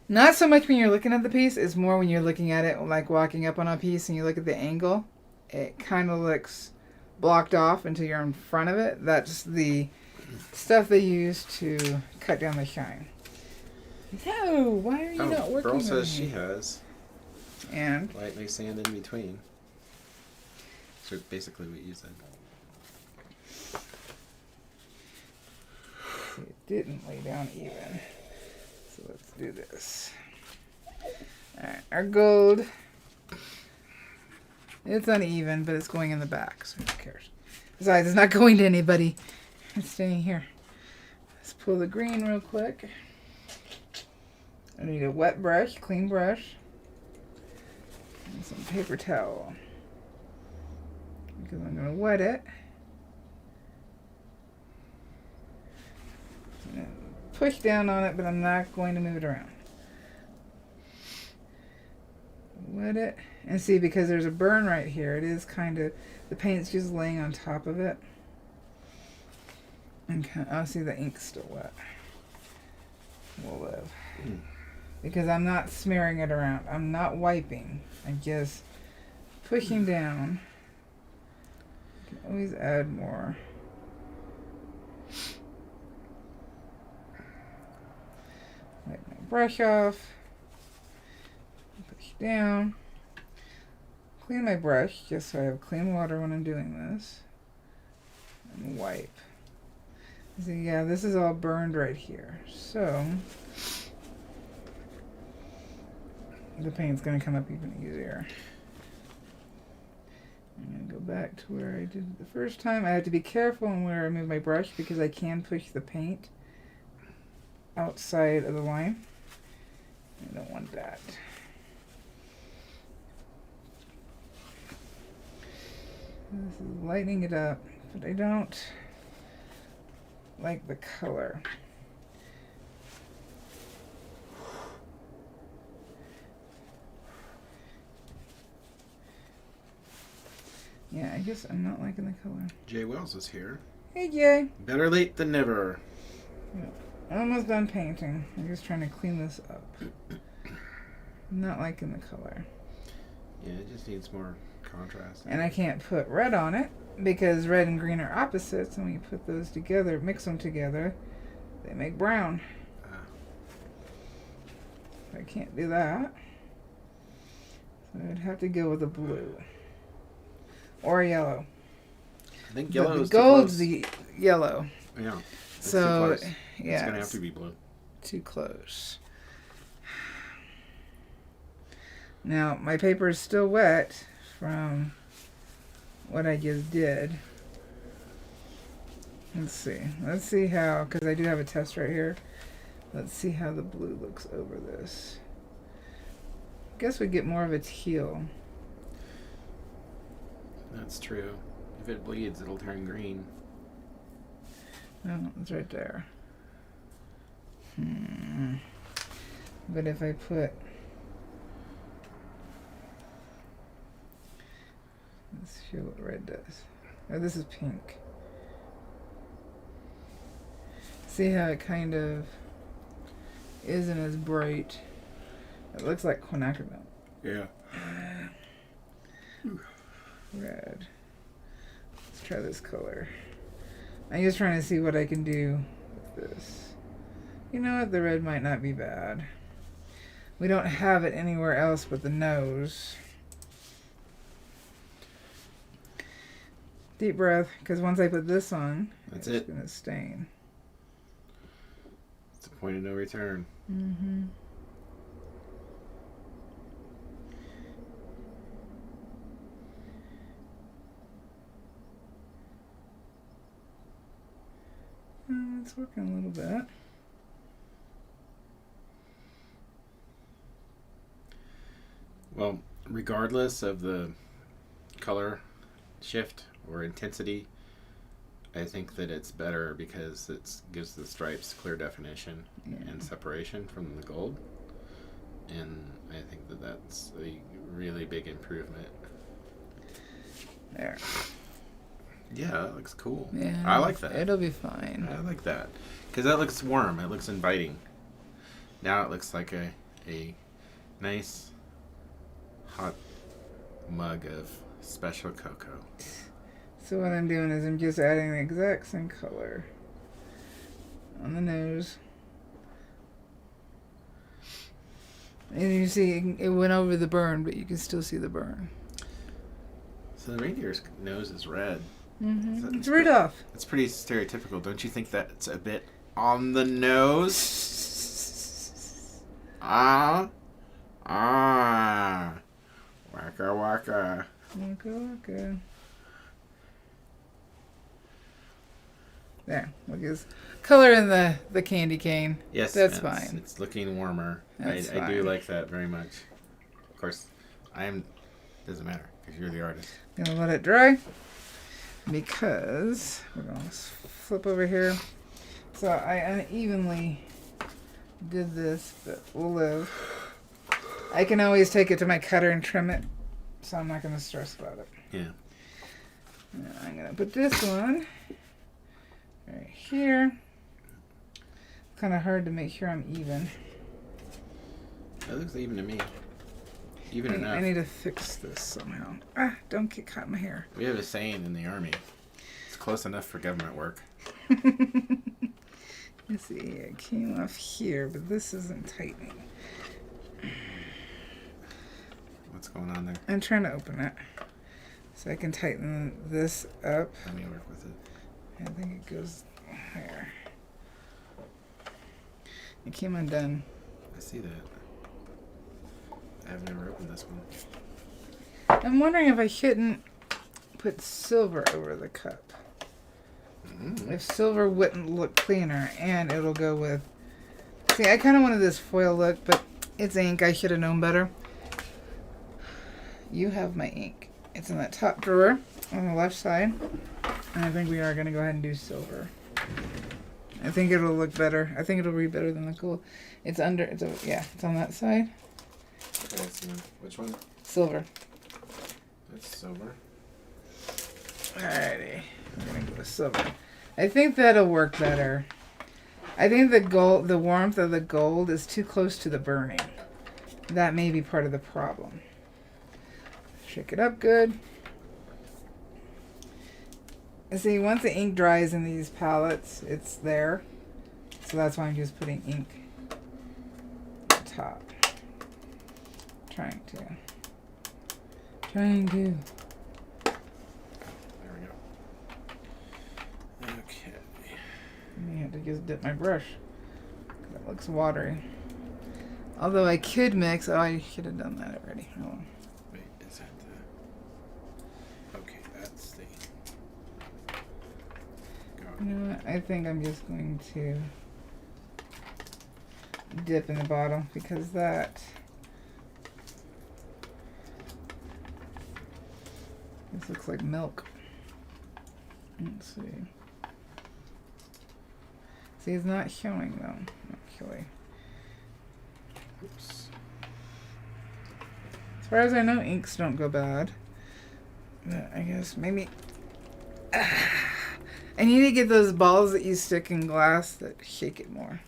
Not so much when you're looking at the piece, it's more when you're looking at it like walking up on a piece and you look at the angle. It kind of looks blocked off until you're in front of it. That's the stuff they use to cut down the shine. No, why are you not working Girl with says me? she has. And Lightly sand in between. So basically what you said. it didn't lay down even. So let's do this. Alright, our gold. It's uneven, but it's going in the back, so who cares? Besides, it's not going to anybody. It's staying here. Let's pull the green real quick. I need a wet brush, clean brush, and some paper towel. Because I'm going to wet it. And push down on it, but I'm not going to move it around. Wet it. And see, because there's a burn right here, it is kind of, the paint's just laying on top of it. And I'll see the ink's still wet. We'll live. Because I'm not smearing it around. I'm not wiping. I'm just pushing down. You can always add more. Wipe my brush off. Push down. Clean my brush just so I have clean water when I'm doing this. And wipe. See, yeah, this is all burned right here. So the paint's going to come up even easier. I'm going to go back to where I did it the first time. I have to be careful on where I move my brush because I can push the paint outside of the line. I don't want that. This is lightening it up, but I don't like the color. Yeah, I guess I'm not liking the color. Jay Wells is here. Hey, Jay. Better late than never. Yeah. I'm almost done painting. I'm just trying to clean this up. I'm not liking the color. Yeah, it just needs more contrast. And I can't put red on it because red and green are opposites, and when you put those together, mix them together, they make brown. I can't do that. So I'd have to go with a blue. Or a yellow. I think yellow is gold's too close. the yellow. Yeah. It's So, too close. yeah. It's going to have to be blue. Too close. Now, my paper is still wet from what I just did. Let's see. Let's see how, because I do have a test right here. Let's see how the blue looks over this. I guess we get more of a teal. That's true. If it bleeds, it'll turn green. Oh, it's right there. But if I put... Let's see what red does. Oh, this is pink. See how it kind of isn't as bright. It looks like quinacridone. Yeah. Red. Let's try this color. I'm just trying to see what I can do with this. You know what? The red might not be bad. We don't have it anywhere else but the nose. Deep breath, because once I put this on, That's it's it. going to stain. It's a point of no return. Mm-hmm. It's working a little bit. Well, regardless of the color shift or intensity, I think that it's better because it gives the stripes clear definition and separation from the gold. And I think that that's a really big improvement. There. Yeah, that looks cool. Yeah. I like that. It'll be fine. I like that. Because that looks warm. It looks inviting. Now it looks like a nice hot mug of special cocoa. So what I'm doing is I'm just adding the exact same color on the nose. And you see it went over the burn, but you can still see the burn. So the reindeer's nose is red. Mm-hmm. It's Rudolph. It's pretty stereotypical. Don't you think that's a bit on the nose? Ah. Waka waka. Waka waka. There. Look, his color in the candy cane. Yes, that's fine. It's looking warmer. I Fine. do like that very much. Of course, doesn't matter because you're the artist. I'm gonna let it dry because we're gonna flip over here. So I unevenly did this, but we'll live. I can always take it to my cutter and trim it, so I'm not gonna stress about it. Yeah. Now I'm gonna put this one right here. It's kind of hard to make sure I'm even. That looks even to me. Even enough. I need to fix this somehow. Ah, don't get caught in my hair. We have a saying in the Army. It's close enough for government work. Let's see, it came off here, but this isn't tightening. What's going on there? I'm trying to open it so I can tighten this up. Let me work with it. I think it goes there. It came undone. I see that. I've never opened this one. I'm wondering if I shouldn't put silver over the cup. If silver wouldn't look cleaner, and it'll go with... See, I kind of wanted this foil look, but it's ink. I should have known better. You have my ink. It's in that top drawer on the left side. And I think we are going to go ahead and do silver. I think it'll look better. I think it'll read better than the gold. It's under... It's on that side. Okay, let's see. Which one? Silver. That's silver. Alrighty. We're going to go with silver. I think that'll work better. I think the warmth of the gold is too close to the burning. That may be part of the problem. Shake it up good. And see, once the ink dries in these palettes, it's there. So that's why I'm just putting ink on top. Trying to. There we go. Okay. I may have to just dip my brush. That looks watery. Although I could mix. Oh, I should have done that already. Hold on. Wait, is that the... Okay, that's the... You know what? I think I'm just going to dip in the bottom because this looks like milk. Let's see. See, it's not showing though, actually. Oops. As far as I know, inks don't go bad. But I guess maybe... I need to get those balls that you stick in glass that shake it more.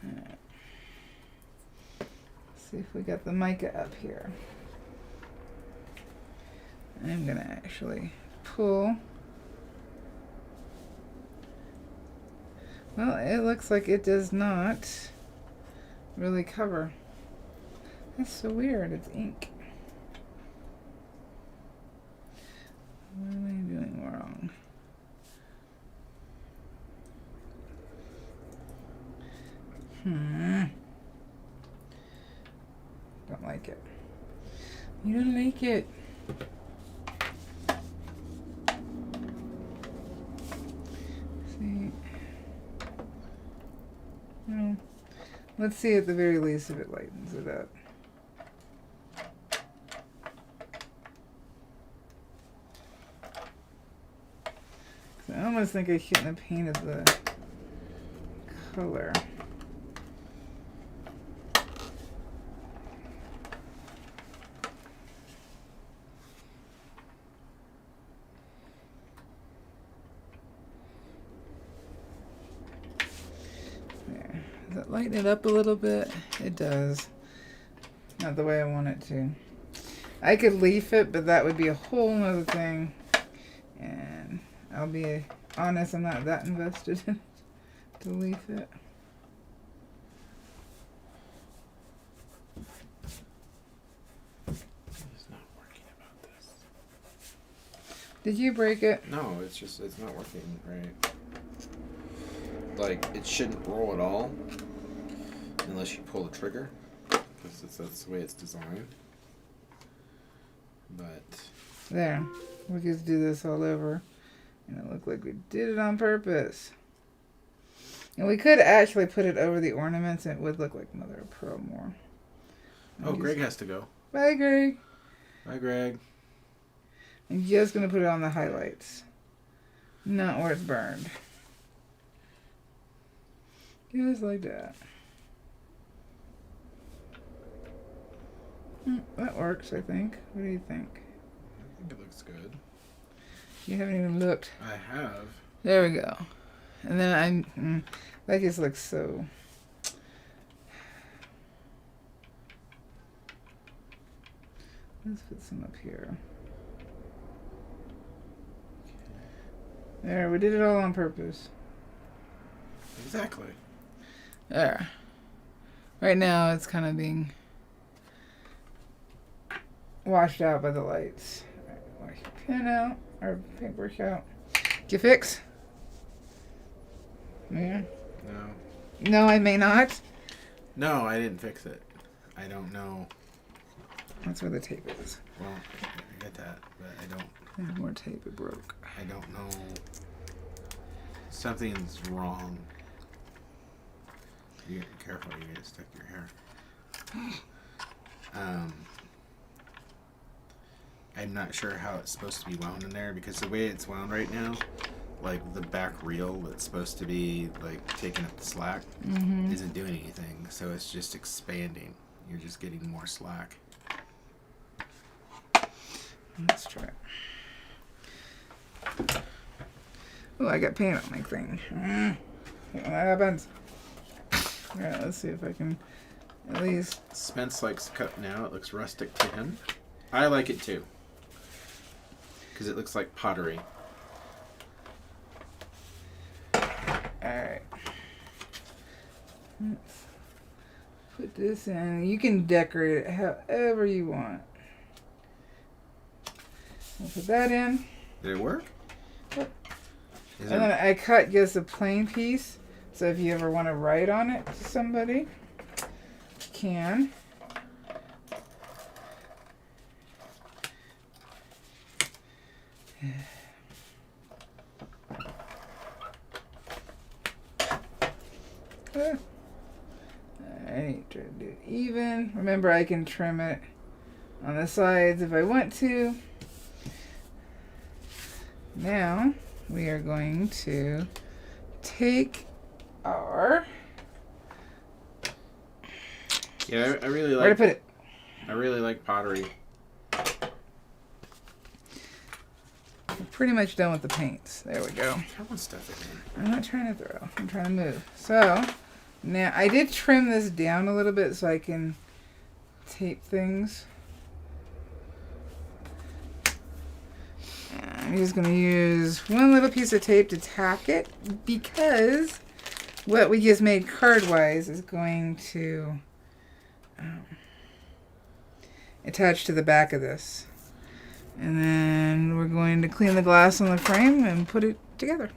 Right. See if we got the mica up here. I'm going to actually pull. Well, it looks like it does not really cover. That's so weird. It's ink. What am I doing wrong? Don't like it. You don't like it. See. Well, let's see at the very least if it lightens it up. I almost think I shouldn't have painted the color. lighten it up a little bit? It does. Not the way I want it to. I could leaf it, but that would be a whole nother thing. And I'll be honest, I'm not that invested in it to leaf it. It's not working about this. Did you break it? No, it's not working right. Like, it shouldn't roll at all unless you pull the trigger, because that's the way it's designed. But There. We could do this all over. And it looked like we did it on purpose. And we could actually put it over the ornaments and it would look like mother of pearl more. oh, Greg has to go. Bye, Greg. Bye, Greg. I'm just going to put it on the highlights. Not where it's burned. Just like that. That works, I think. What do you think? I think it looks good. You haven't even looked. I have. There we go. And then that just looks so... Let's put some up here. There, we did it all on purpose. Exactly. There. Right now it's kind of being washed out by the lights. All right, wash your pen out, or paintbrush out. Get fix? Yeah. No. No, I may not. No, I didn't fix it. I don't know. That's where the tape is. Well, I get that, but I don't. I have more tape, it broke. I don't know. Something's wrong. You careful, you're gonna stick your hair. I'm not sure how it's supposed to be wound in there, because the way it's wound right now, like the back reel that's supposed to be like taking up the slack isn't doing anything, so it's just expanding. You're just getting more slack. Let's try it. Oh, I got paint on my thing. What happens? Alright, let's see if I can at least... Spence likes cut now. It looks rustic to him. I like it too, because it looks like pottery. Alright. Let's put this in. You can decorate it however you want. I'll put that in. Did it work? Yep. Is And then I cut just a plain piece. So if you ever want to write on it to somebody, you can. Alright, try to do it even. Remember, I can trim it on the sides if I want to. Now, we are going to take our... Yeah, I really like... Where to put it? I really like pottery. We're pretty much done with the paints. There we go. Throwing stuff in I'm not trying to throw. I'm trying to move. So, now I did trim this down a little bit so I can tape things. I'm just going to use one little piece of tape to tack it, because what we just made card-wise is going to attach to the back of this. And then we're going to clean the glass on the frame and put it together.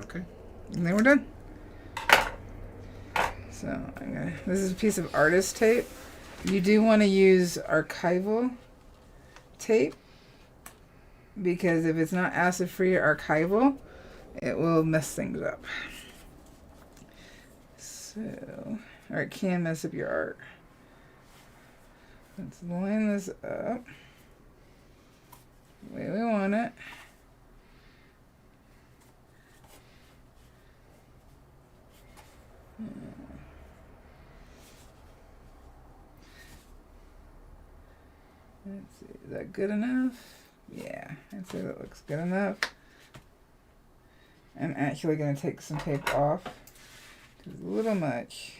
Okay. And then we're done. So this is a piece of artist tape. You do want to use archival tape, because if it's not acid free or archival, it will mess things up. So, or it can mess up your art. Let's line this up the way we want it. Let's see, is that good enough? Yeah, I'd say that looks good enough. I'm actually going to take some tape off is a little much.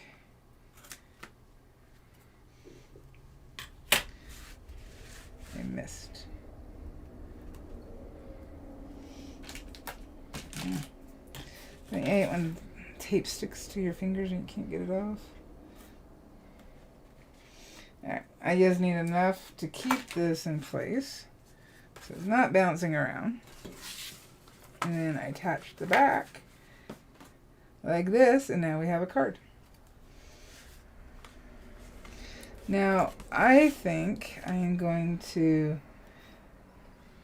I missed. I hate when tape sticks to your fingers and you can't get it off. Alright, I just need enough to keep this in place so it's not bouncing around. And then I attach the back like this, and now we have a card. Now, I think I am going to,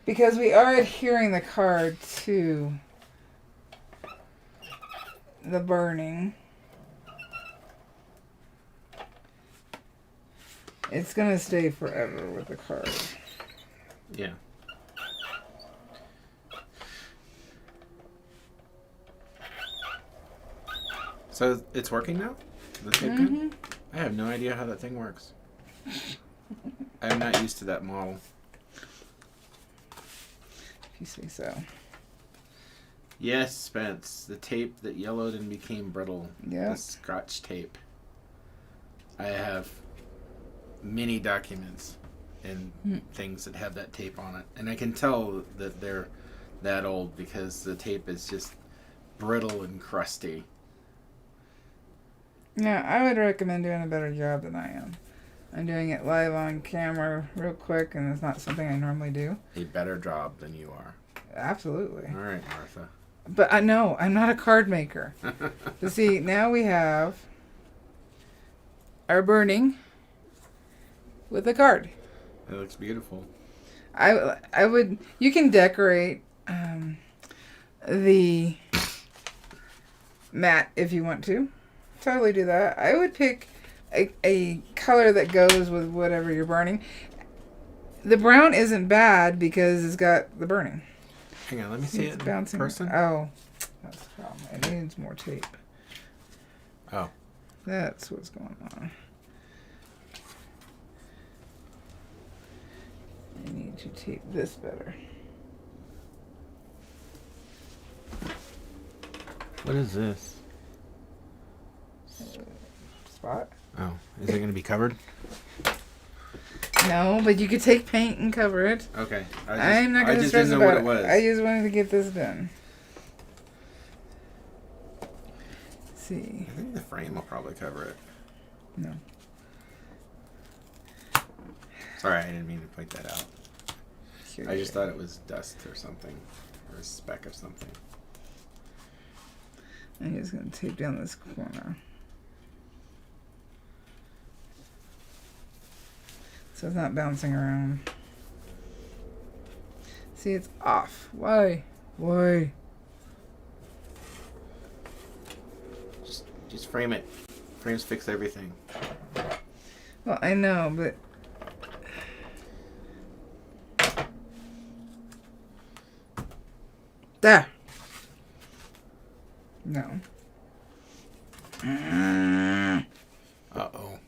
because we are adhering the card to the burning, it's going to stay forever with the card. Yeah. So it's working now? The tape gun? I have no idea how that thing works. I'm not used to that model. If you say so. Yes, Spence. The tape that yellowed and became brittle. Yeah. The scotch tape. I have many documents and things that have that tape on it. And I can tell that they're that old because the tape is just brittle and crusty. Yeah, I would recommend doing a better job than I am. I'm doing it live on camera real quick, and it's not something I normally do. A better job than you are. Absolutely. All right, Martha. But I know, I'm not a card maker. So see, now we have our burning with a card. It looks beautiful. I would, you can decorate the mat if you want to. Totally do that. I would pick a color that goes with whatever you're burning. The brown isn't bad because it's got the burning. Hang on, let me see it in bouncing. person. Oh, that's the problem. It needs more tape. Oh. That's what's going on. I need to tape this better. What is this? Spot? Oh, is it going to be covered? No, but you could take paint and cover it. Okay. I'm not going to stress didn't know about what it. it was. I just wanted to get this done. Let's see. I think the frame will probably cover it. No. Sorry, I didn't mean to point that out. Here I just thought it was dust or something, or a speck of something. I'm just going to tape down this corner. So it's not bouncing around. See, it's off. Why? Why? Just frame it. Frames fix everything. Well, I know, but there. No. Uh-oh.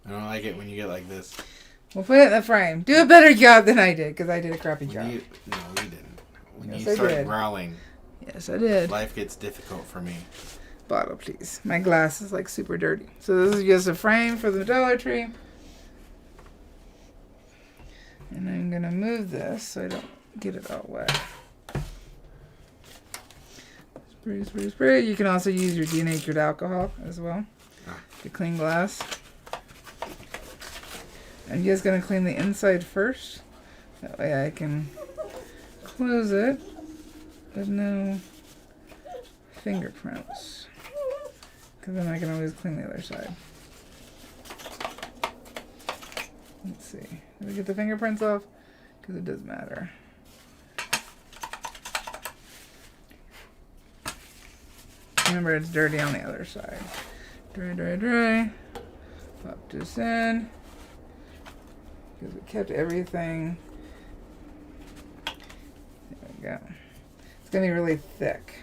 I don't like it when you get like this. We'll put it in the frame. Do a better job than I did, because I did a crappy job. No, you didn't. When Yes, you I start did. growling, Yes, I did. life gets difficult for me. Bottle, please. My glass is like super dirty. So this is just a frame for the Dollar Tree. And I'm going to move this so I don't get it all wet. Spray, spray, spray. You can also use your denatured alcohol as well to clean glass. I'm just going to clean the inside first. That way I can close it with no fingerprints. Because then I can always clean the other side. Let's see. Did we get the fingerprints off? Because it does matter. Remember, it's dirty on the other side. Dry, dry, dry. Pop this in. Because we kept everything. There we go. It's going to be really thick.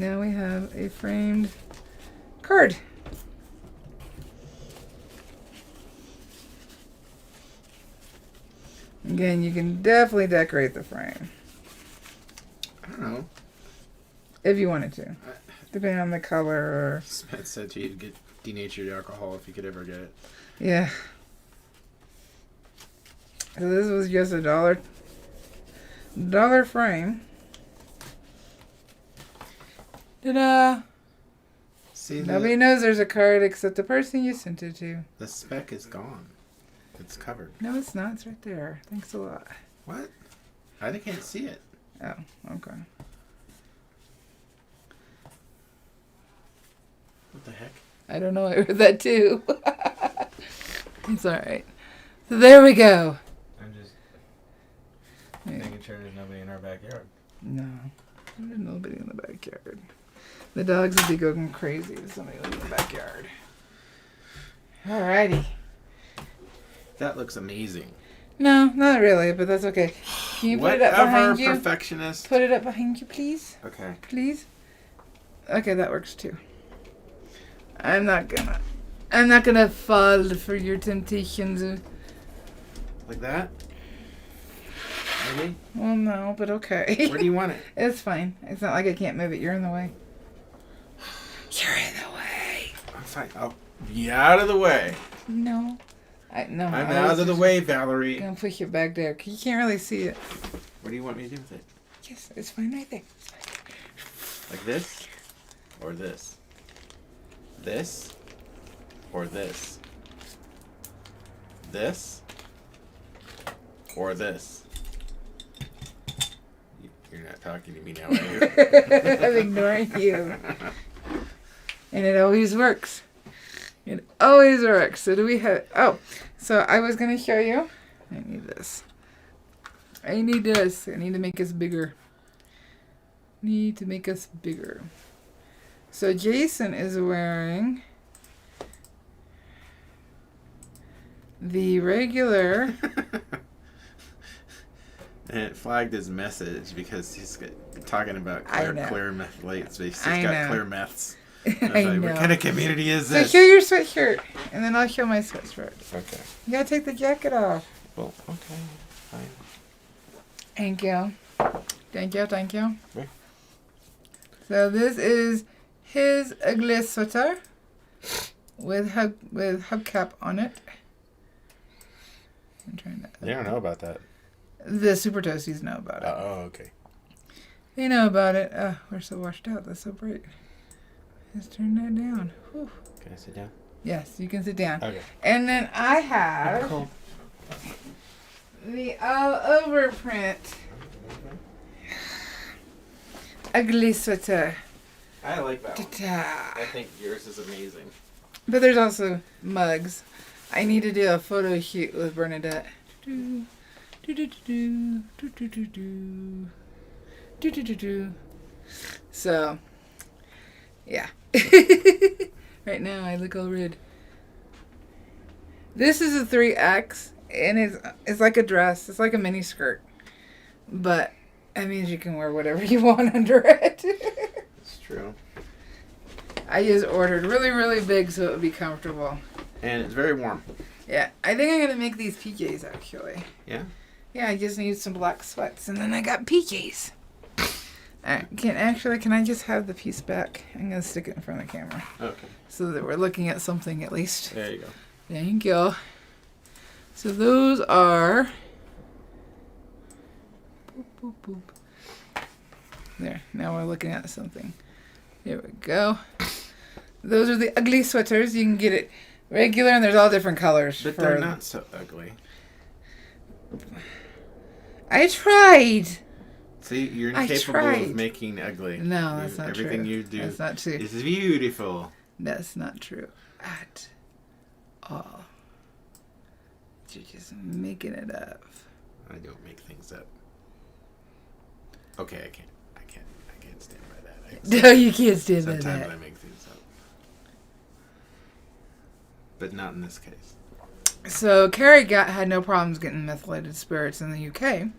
Now we have a framed card. Again, you can definitely decorate the frame. I don't know. If you wanted to. Depending on the color or... Smith said you'd get denatured alcohol if you could ever get it. Yeah. So this was just $1 frame. Ta-da! See, Nobody knows there's a card except the person you sent it to. the speck is gone. It's covered. No, it's not. It's right there. Thanks a lot. What? I can't see it. Oh, okay. What the heck? I don't know. I heard that too. It's all right. So there we go. I'm just making sure there's nobody in our backyard. No, there's nobody in the backyard. The dogs would be going crazy if somebody was in the backyard. Alrighty. That looks amazing. No, not really, but that's okay. Can you put it up behind you? Perfectionist. Put it up behind you, please. Okay. Please. Okay, that works too. I'm not gonna fall for your temptations. Like that? Maybe? Well, no, but okay. Where do you want it? It's fine. It's not like I can't move it. You're in the way. You're in the way. I'm fine. I'll be out of the way. No. No. I'm out of the way, Valarie. I'm gonna push it back there. You can't really see it. What do you want me to do with it? Yes, it's fine right there. Like this? Or this? This? Or this? This? Or this? You're not talking to me now, are you? I'm ignoring you. And it always works. It always works. So do we have... Oh, so I was going to show you. I need this. I need this. I need to make us bigger. Need to make us bigger. So Jason is wearing the regular... And it flagged his message because he's talking about clear methylates. He's got clear meths. I know. What kind of community is this? So show your sweatshirt, and then I'll show my sweatshirt. Okay. You gotta take the jacket off. Well, okay. Fine. Thank you. Thank you, thank you. Okay. So this is his ugly sweater with hubcap on it. I'm trying to... They don't know about that. The Super Toasties know about it. Oh, okay. They know about it. We're so washed out. That's so bright. Just turn that down. Whew. Can I sit down? Yes, you can sit down. Okay. And then I have the all-over print ugly sweater. I like that one. Ta-ta. I think yours is amazing. But there's also mugs. I need to do a photo shoot with Bernadette. So, yeah. Right now I look all red. This is a 3X, and it's like a dress. It's like a mini skirt, but that means you can wear whatever you want under it. It's true. I just ordered really, really big so it would be comfortable. And it's very warm. Yeah, I think I'm gonna make these PJs actually. Yeah? Yeah, I just need some black sweats, and then I got PJs. Alright, can I just have the piece back? I'm gonna stick it in front of the camera. Okay. So that we're looking at something at least. There you go. Thank you. So those are... Boop, boop, boop. There, now we're looking at something. There we go. Those are the ugly sweaters. You can get it regular, and there's all different colors. But they're not so ugly. I tried. See, you're incapable of making ugly. No, that's not true. Everything you do that's not true. is beautiful. That's not true at all. You're just making it up. I don't make things up. Okay, I can't stand by that. No, you can't stand by that. Sometimes I make things up. But not in this case. So Carrie had no problems getting methylated spirits in the UK.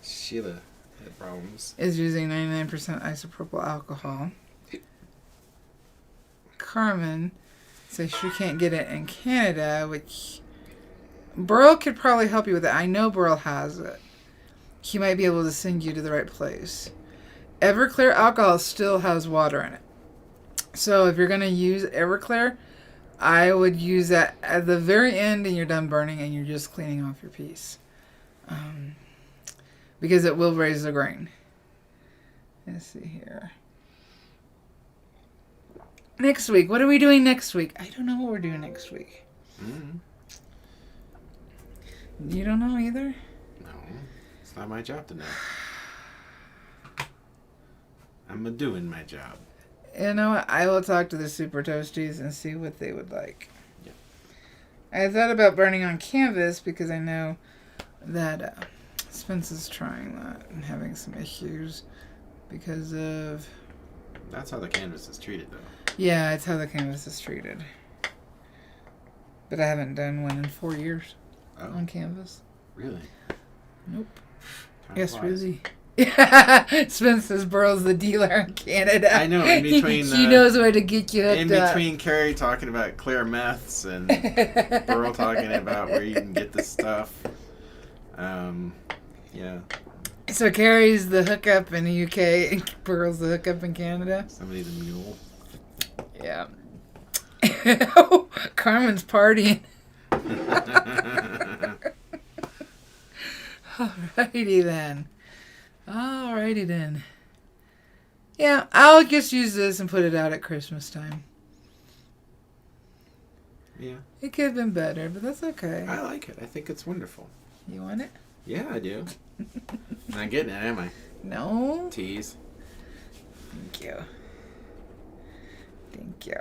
Sheila had problems. is using 99% isopropyl alcohol. Carmen says she can't get it in Canada, which Burl could probably help you with it. I know Burl has it. He might be able to send you to the right place. Everclear alcohol still has water in it. So if you're going to use Everclear, I would use that at the very end and you're done burning and you're just cleaning off your piece. Because it will raise the grain. Let's see here. Next week. What are we doing next week? I don't know what we're doing next week. Mm-hmm. You don't know either? No. It's not my job to know. I'm doing my job. You know what? I will talk to the Super Toasties and see what they would like. Yep. I thought about burning on canvas because I know that Spence is trying that and having some issues because of... That's how the canvas is treated, though. Yeah, it's how the canvas is treated. But I haven't done one in 4 years on canvas. Really? Nope. Time Yes, flies. really. Yeah, Spence says Burl's the dealer in Canada. I know, in between... he knows where to get you hooked in between Carrie talking about clear meths and Burl talking about where you can get this stuff. Yeah. So Carrie's the hookup in the UK and Burl's the hookup in Canada. Somebody's a mule. Yeah. Carmen's partying. Alrighty then. Yeah, I'll just use this and put it out at Christmas time. Yeah. It could have been better, but that's okay. I like it. I think it's wonderful. You want it? Yeah, I do. Not getting it, am I? No. Tease. Thank you.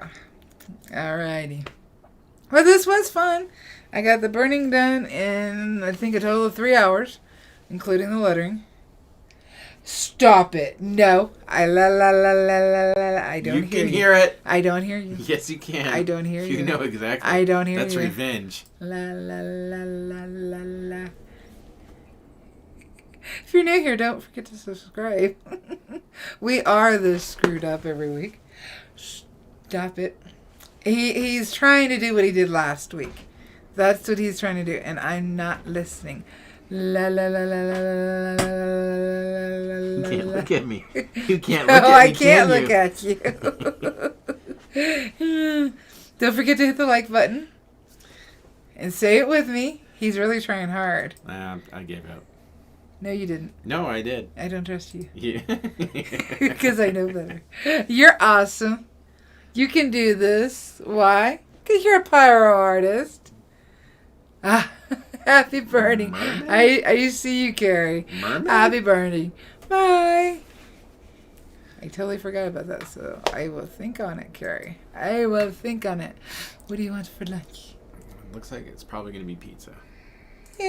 Alrighty. Well, this was fun. I got the burning done in, I think, a total of 3 hours, including the lettering. Stop it. No. I don't hear you. You can hear it. I don't hear you. Yes, you can. I don't hear you. You know exactly. I don't hear That's you. That's revenge. La. If you're new here, don't forget to subscribe. We are this screwed up every week. Stop it. He's trying to do what he did last week. That's what he's trying to do, and I'm not listening. La. You can't look at me. You can't No, look at me. I can't can look at you. Don't forget to hit the like button. And say it with me. He's really trying hard. I gave up. No, you didn't. No, I did. I don't trust you. Yeah. Because I know better. You're awesome. You can do this. Why? Because you're a pyro artist. Happy burning. I see you, Carrie. Mermaid? Happy burning. Bye. I totally forgot about that, so I will think on it, Carrie. I will think on it. What do you want for lunch? Looks like it's probably going to be pizza.